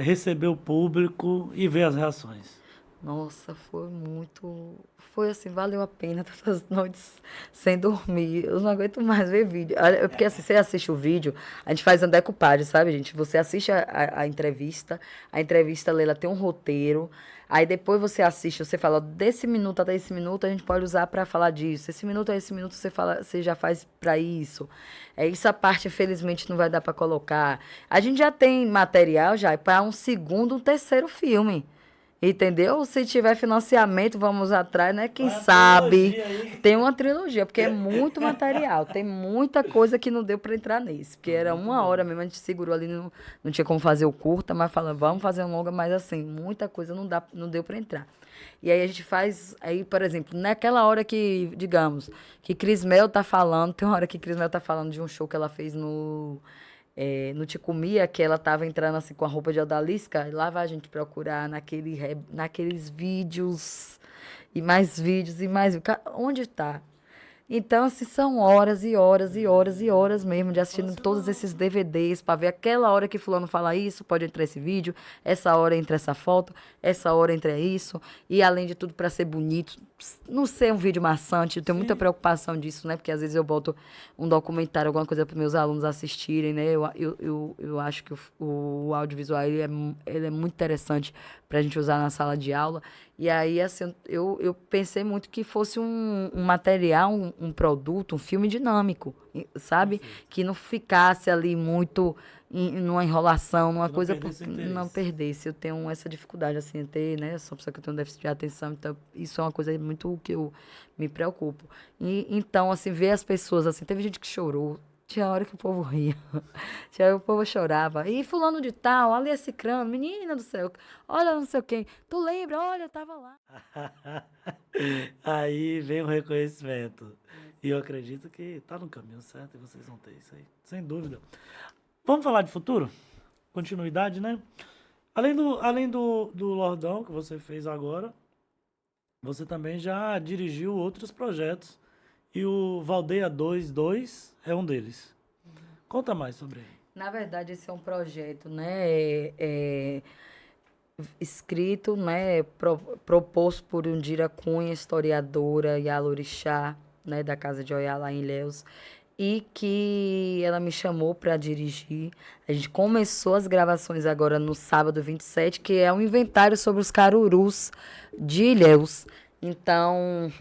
receber o público e ver as reações? Nossa, foi muito. Foi assim, valeu a pena todas as noites sem dormir. Eu não aguento mais ver vídeo. Porque assim, você assiste o vídeo, a gente faz uma decupagem, sabe, gente? Você assiste a entrevista, Leila, tem um roteiro. Aí depois você assiste, você fala, desse minuto até esse minuto a gente pode usar para falar disso. Esse minuto a esse minuto você fala, você já faz para isso. Essa parte, infelizmente, não vai dar para colocar. A gente já tem material já para um segundo, um terceiro filme. Entendeu? Se tiver financiamento, vamos atrás, né? Quem Olha a sabe trilogia aí. tem uma trilogia, porque é muito material, tem muita coisa que não deu para entrar nesse, porque era Muito uma bom. hora mesmo, a gente segurou ali, não tinha como fazer o curta, mas falando, vamos fazer um longa, mas assim, muita coisa não deu para entrar. E aí a gente faz, aí, por exemplo, naquela hora que, digamos, que Cris Mel tá falando, tem uma hora que Cris Mel tá falando de um show que ela fez no Ticumia, que ela tava entrando assim com a roupa de odalisca, e lá vai a gente procurar naqueles vídeos, e mais vídeos, e mais. Onde tá? Então, assim, são horas e horas e horas e horas mesmo de assistindo Fácil todos não. esses DVDs para ver aquela hora que fulano fala isso, pode entrar esse vídeo, essa hora entra essa foto, essa hora entra isso, e além de tudo para ser bonito, não ser um vídeo maçante, eu tenho muita Sim. preocupação disso, né? Porque às vezes eu boto um documentário, alguma coisa para meus alunos assistirem, né? Eu acho que o audiovisual ele é muito interessante para a gente usar na sala de aula. E aí, assim, eu pensei muito que fosse um material, um produto, um filme dinâmico, sabe? Perfeito. Que não ficasse ali muito numa enrolação, numa Que não coisa perdesse o não interesse. perdesse. Eu tenho essa dificuldade, assim, ter, né? Eu sou uma pessoa que eu tenho déficit de atenção, então isso é uma coisa muito que eu me preocupo. E, então, assim, ver as pessoas, assim, teve gente que chorou. Tinha hora que o povo ria. Tinha hora que o povo chorava. E fulano de tal, olha esse crânio, menina do céu, olha não sei o quê. Tu lembra? Olha, eu tava lá. Aí vem o reconhecimento. E eu acredito que está no caminho certo e vocês vão ter isso aí, sem dúvida. Vamos falar de futuro? Continuidade, né? Além do Lordão que você fez agora, você também já dirigiu outros projetos. E o Valdeia 22 é um deles. Conta mais sobre ele. Na verdade, esse é um projeto, né, escrito, né, proposto por Undira Cunha, historiadora e alorixá, né, da Casa de Oiá, lá em Ilhéus, e que ela me chamou para dirigir. A gente começou as gravações agora no sábado 27, que é um inventário sobre os carurus de Ilhéus. Então,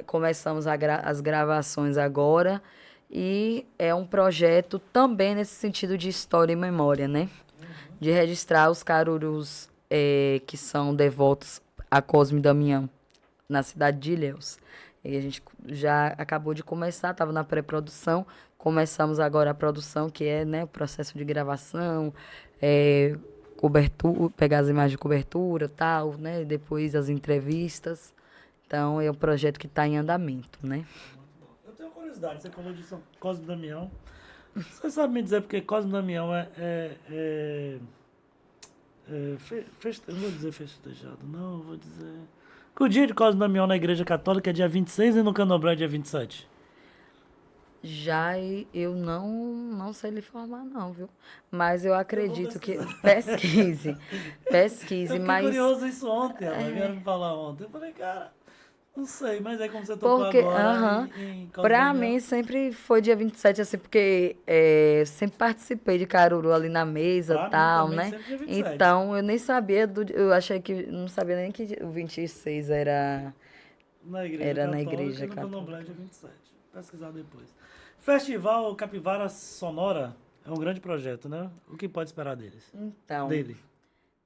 começamos as gravações agora, e é um projeto também nesse sentido de história e memória, né? De registrar os carurus que são devotos a Cosme e Damião, na cidade de Ilhéus. E a gente já acabou de começar, estava na pré-produção, começamos agora a produção, que é, né, o processo de gravação, cobertura, pegar as imagens de cobertura, tal, né, depois as entrevistas. Então, é um projeto que está em andamento, né? Eu tenho uma curiosidade, você falou de São Cosme e Damião. Você sabe me dizer porque Cosme e Damião não vou dizer festejado, não, vou dizer. Que o dia de Cosme e Damião na Igreja Católica é dia 26 e no Candomblé é dia 27. Já eu não sei lhe informar, não, viu? Mas eu Eu vou acredito que. pesquisar. Pesquise. Pesquise, Eu fiquei mas. curioso isso ontem, ela vieram me falar ontem. Eu falei, cara, não sei, mas aí como você tocou Porque, agora aham, em Cosme e pra Damião. mim sempre foi dia 27 assim, porque sempre participei de Caruru ali na mesa e Pra mim tal, também né? sempre dia 27. Então eu nem sabia eu achei que, não sabia nem que o 26 Na Igreja era na Católica e Igreja no Candomblé Católica. dia 27. Pesquisar depois. Festival Capivara Sonora é um grande projeto, né? O que pode esperar deles? Então, Dele.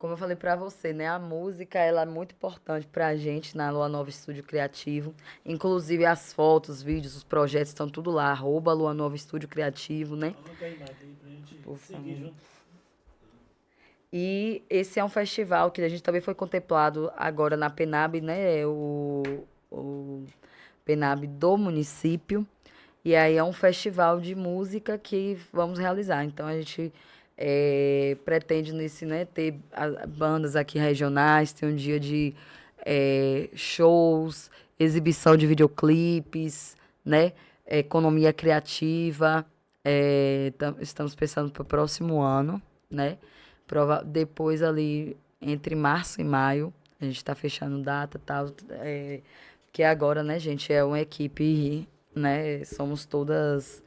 como eu falei pra você, né? A música, ela é muito importante pra gente na Lua Nova Estúdio Criativo. Inclusive as fotos, vídeos, os projetos estão tudo lá. @Lua Nova Estúdio Criativo, né? Coloca aí, Mike, aí pra gente Por seguir favor. junto. E esse é um festival que a gente também foi contemplado agora na PENAB, né? O PENAB do município. E aí é um festival de música que vamos realizar. Então a gente pretende nesse, né, ter bandas aqui regionais, ter um dia de shows, exibição de videoclipes, né? Economia criativa. Estamos pensando para o próximo ano, né? Depois ali entre março e maio, a gente está fechando data e tal. Que agora, né, gente, é uma equipe, né? Somos todas.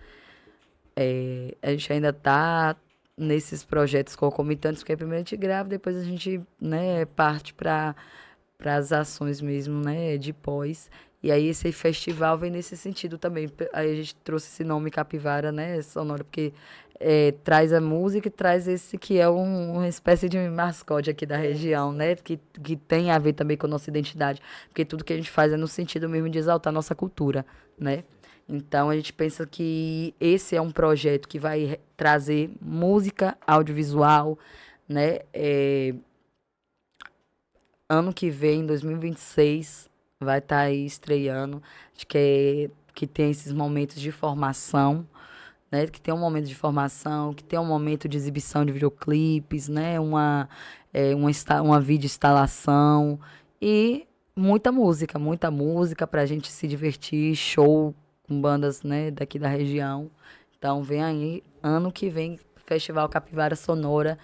A gente ainda tá nesses projetos concomitantes, porque primeiro a gente grava, depois a gente, né, parte para as ações mesmo, né, de pós. E aí esse festival vem nesse sentido também. Aí a gente trouxe esse nome Capivara, né, sonora, porque traz a música e traz esse que é uma espécie de mascote aqui da região, né, que tem a ver também com a nossa identidade, porque tudo que a gente faz é no sentido mesmo de exaltar a nossa cultura, né. Então a gente pensa que esse é um projeto que vai trazer música, audiovisual, né, ano que vem, 2026, vai estar aí estreando. Acho que tem esses momentos de formação, né? Que tem um momento de formação, que tem um momento de exibição de videoclipes, né? Uma videoinstalação e muita música para a gente se divertir, show com bandas, né, daqui da região. Então vem aí, ano que vem, Festival Capivara Sonora,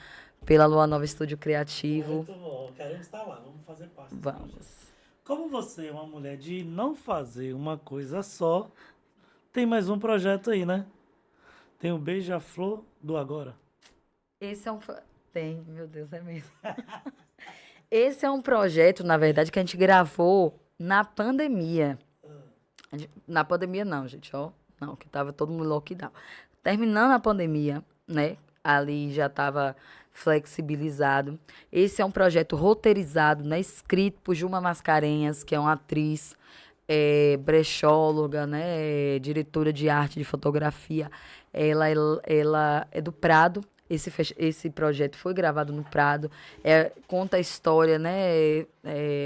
pela Lua Nova Estúdio Criativo. Muito bom, queremos estar lá, vamos fazer parte desse projeto. Vamos. Como você é uma mulher de não fazer uma coisa só, tem mais um projeto aí, né? Tem o Beija-Flor do Agora. Esse é um. Tem, meu Deus, é mesmo. Esse é um projeto, na verdade, que a gente gravou na pandemia. Na pandemia, não, gente, ó. Não, que tava todo mundo lockdown. Terminando a pandemia, né? Ali já tava flexibilizado. Esse é um projeto roteirizado, né? Escrito por Juma Mascarenhas, que é uma atriz, brechóloga, né? Diretora de arte de fotografia. Ela, ela é do Prado. Esse projeto foi gravado no Prado. Conta a história, né?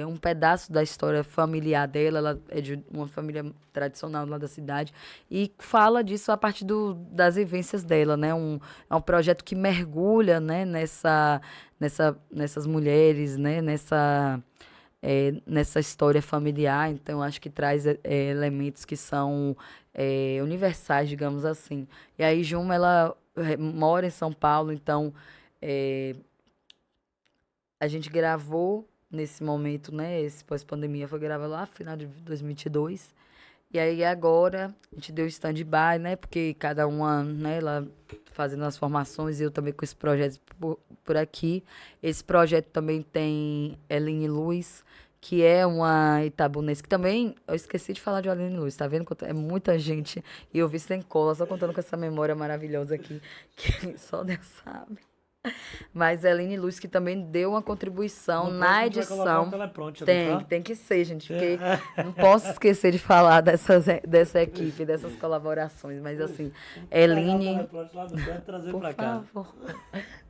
Um pedaço da história familiar dela. Ela é de uma família tradicional lá da cidade. E fala disso a partir das vivências dela, né? É um projeto que mergulha, né? Nessas mulheres, né? Nessa história familiar. Então, acho que traz elementos que são universais, digamos assim. E aí, Juma, ela mora em São Paulo, então a gente gravou nesse momento, né? Esse pós-pandemia foi gravado lá no final de 2022. E aí agora a gente deu stand-by, né? Porque cada uma, né, ela fazendo as formações e eu também com esse projeto por aqui. Esse projeto também tem Eline Luz, que é uma itabunense, que também, eu esqueci de falar de Eline Luz, tá vendo? É muita gente e eu vi sem cola, só contando com essa memória maravilhosa aqui, que só Deus sabe. Mas Eline Luz, que também deu uma contribuição No na próximo a gente vai colocar um edição. teleprompter ali, tá? Tem que ser, gente, porque não posso esquecer de falar dessa equipe, dessas colaborações. Mas assim, Vamos pegar o Eline, teleprompter lá do canto e trazer por pra cá. favor,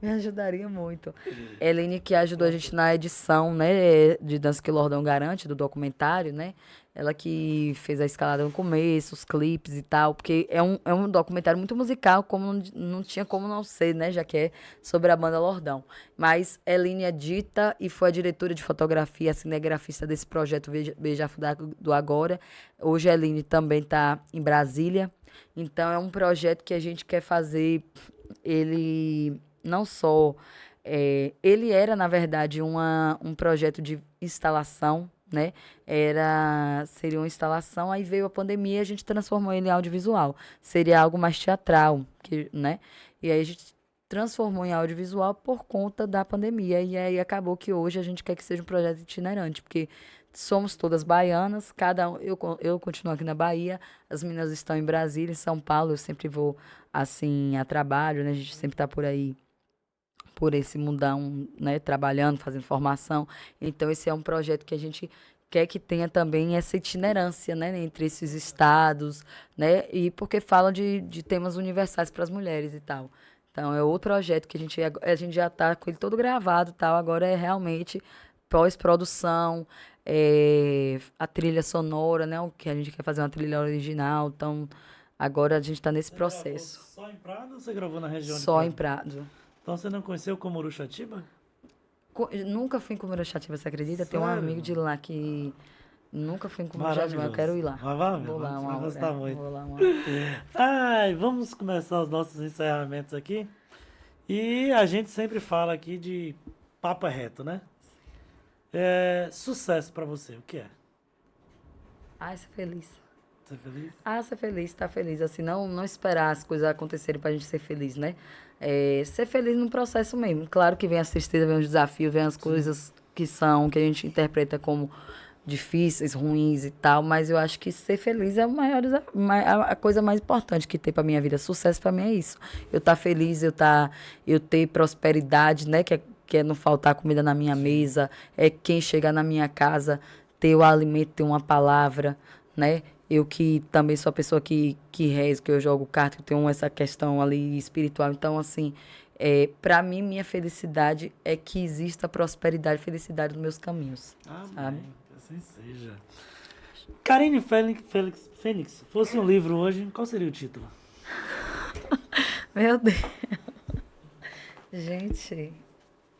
me ajudaria muito. Eline que ajudou a gente na edição, né, de Dança que Lordão Garante, do documentário, né? Ela que fez a escalada no começo, os clipes e tal, porque é um documentário muito musical, como não tinha como não ser, né? Já que é sobre a banda Lordão. Mas Eline é dita e foi a diretora de fotografia, a cinegrafista desse projeto Beija-Flor do Agora. Hoje a Eline também está em Brasília. Então é um projeto que a gente quer fazer, ele não só... ele era, na verdade, um projeto de instalação, né? Seria uma instalação, aí veio a pandemia e a gente transformou ele em audiovisual. Seria algo mais teatral, né? E aí a gente transformou em audiovisual por conta da pandemia. E aí acabou que hoje a gente quer que seja um projeto itinerante, porque somos todas baianas, eu continuo aqui na Bahia, as meninas estão em Brasília, em São Paulo, eu sempre vou assim a trabalho, né? A gente sempre está por aí por esse mundão, né, trabalhando, fazendo formação. Então, esse é um projeto que a gente quer que tenha também essa itinerância, né, entre esses estados, né, e porque fala de temas universais para as mulheres e tal. Então, é outro projeto que a gente já está com ele todo gravado e tal, agora é realmente pós-produção, a trilha sonora, né, o que a gente quer fazer uma trilha original, então agora a gente está nesse Você gravou processo. só em Prado ou você gravou na região de Só em Prado? Prado. Então você não conheceu Comuruxatiba? Nunca fui em Coruxatiba, você acredita? Tem um amigo de Sério? lá que nunca fui em Coruxatiba, eu Maravilhoso. quero ir lá. Vai lá, meu. Vou lá Você uma vai gostar hora. muito. Vou lá uma hora. Ai, vamos começar os nossos encerramentos aqui. E a gente sempre fala aqui de papo reto, né? Sucesso pra você, o que é? Ai, ser feliz. Você é feliz? Ser feliz, estar feliz. Assim, não esperar as coisas acontecerem pra gente ser feliz, né? Ser feliz no processo mesmo. Claro que vem as tristezas, vem os desafios, vem as coisas que a gente interpreta como difíceis, ruins e tal, mas eu acho que ser feliz é o maior, a coisa mais importante que tem pra minha vida. Sucesso pra mim é isso. Eu estar feliz, eu ter prosperidade, né? Que é não faltar comida na minha mesa, é quem chegar na minha casa ter o alimento, ter uma palavra, né? Eu que também sou a pessoa que rezo, que eu jogo carta, que tenho essa questão ali espiritual. Então, assim, para mim, minha felicidade é que exista prosperidade e felicidade nos meus caminhos, sabe? Amém. Que assim seja. Karine Fênix, fosse um livro hoje, qual seria o título? Meu Deus. Gente,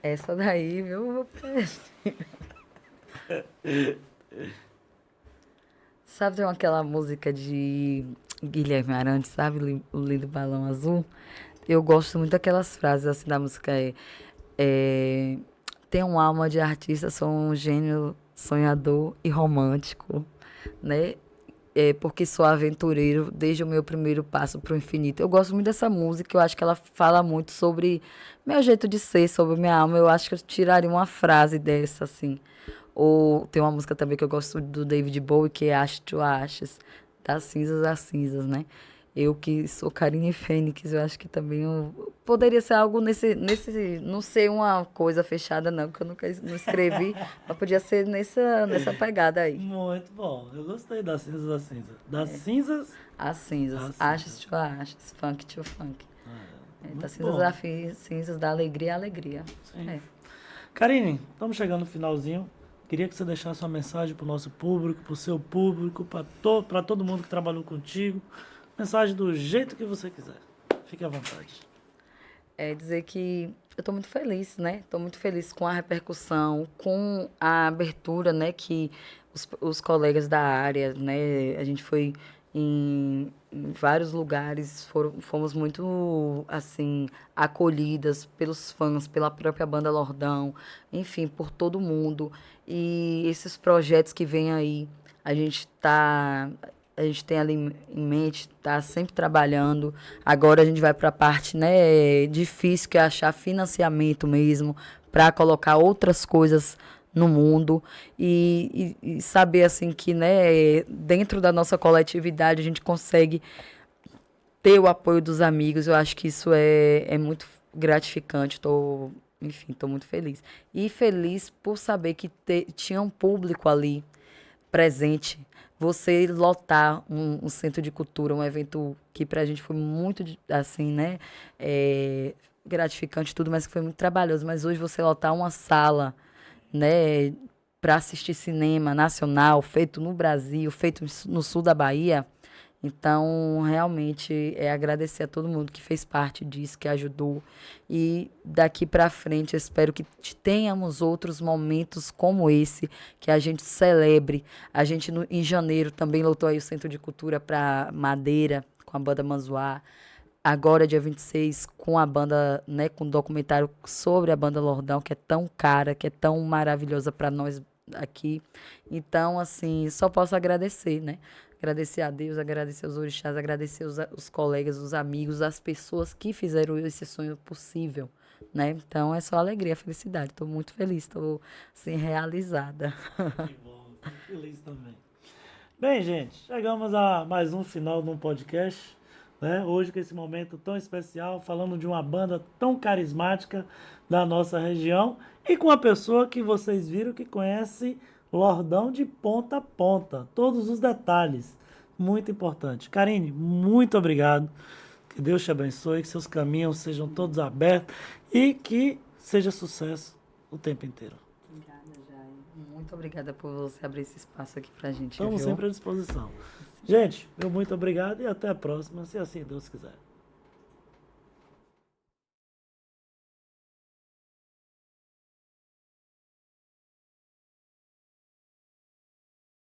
essa daí, viu? Sabe, tem aquela música de Guilherme Arantes, sabe? O Lindo Balão Azul. Eu gosto muito daquelas frases assim da música. É, tenho uma alma de artista, sou um gênio sonhador e romântico, né? Porque sou aventureiro desde o meu primeiro passo para o infinito. Eu gosto muito dessa música, eu acho que ela fala muito sobre meu jeito de ser, sobre minha alma. Eu acho que eu tiraria uma frase dessa, assim. Ou tem uma música também que eu gosto do David Bowie, que é Ashes to Ashes, das cinzas às cinzas, né? Eu que sou Karine Fênix, eu acho que também poderia ser algo não ser uma coisa fechada, não, que eu nunca não escrevi, mas podia ser nessa pegada aí. Muito bom. Eu gostei das cinzas às cinzas. Das cinzas As cinzas, às Ashes cinzas. to Ashes, Funk to Funk. Das Muito cinzas bom. cinzas da alegria à alegria. Sim. É. Karine, estamos chegando no finalzinho. Queria que você deixasse uma mensagem para o nosso público, para o seu público, para todo mundo que trabalhou contigo. Mensagem do jeito que você quiser. Fique à vontade. Dizer que eu estou muito feliz, né? Estou muito feliz com a repercussão, com a abertura, né? Que os colegas da área, né? A gente foi em vários lugares, fomos muito, assim, acolhidas pelos fãs, pela própria banda Lordão, enfim, por todo mundo. E esses projetos que vêm aí, a gente tá... A gente tem ali em mente, está sempre trabalhando. Agora a gente vai para a parte, né, difícil, que é achar financiamento mesmo, para colocar outras coisas no mundo e saber assim que, né, dentro da nossa coletividade a gente consegue ter o apoio dos amigos. Eu acho que isso é muito gratificante. Enfim, estou muito feliz. E feliz por saber que tinha um público ali presente. Você lotar um centro de cultura, um evento que pra gente foi muito, assim, né? Gratificante e tudo, mas que foi muito trabalhoso. Mas hoje você lotar uma sala, né? Para assistir cinema nacional, feito no Brasil, feito no sul da Bahia. Então, realmente, é agradecer a todo mundo que fez parte disso, que ajudou. E daqui para frente, eu espero que tenhamos outros momentos como esse, que a gente celebre. A gente, em janeiro, também lotou aí o Centro de Cultura para Madeira, com a banda Manzoá. Agora, dia 26, com a banda, né, com um documentário sobre a banda Lordão, que é tão cara, que é tão maravilhosa para nós aqui. Então, assim, só posso agradecer, né? Agradecer a Deus, agradecer os orixás, agradecer os colegas, os amigos, as pessoas que fizeram esse sonho possível, né? Então, é só alegria, felicidade. Estou muito feliz, estou, assim, realizada. Que bom, fico feliz também. Bem, gente, chegamos a mais um final de um podcast. né? Hoje com esse momento tão especial, falando de uma banda tão carismática da nossa região e com uma pessoa que vocês viram que conhece Lordão de ponta a ponta, todos os detalhes, muito importante. Karine, muito obrigado, que Deus te abençoe, que seus caminhos sejam todos abertos e que seja sucesso o tempo inteiro. Obrigada, Jair. Muito obrigada por você abrir esse espaço aqui pra gente, Estamos viu? sempre à disposição. Gente, meu muito obrigado e até a próxima, se assim Deus quiser.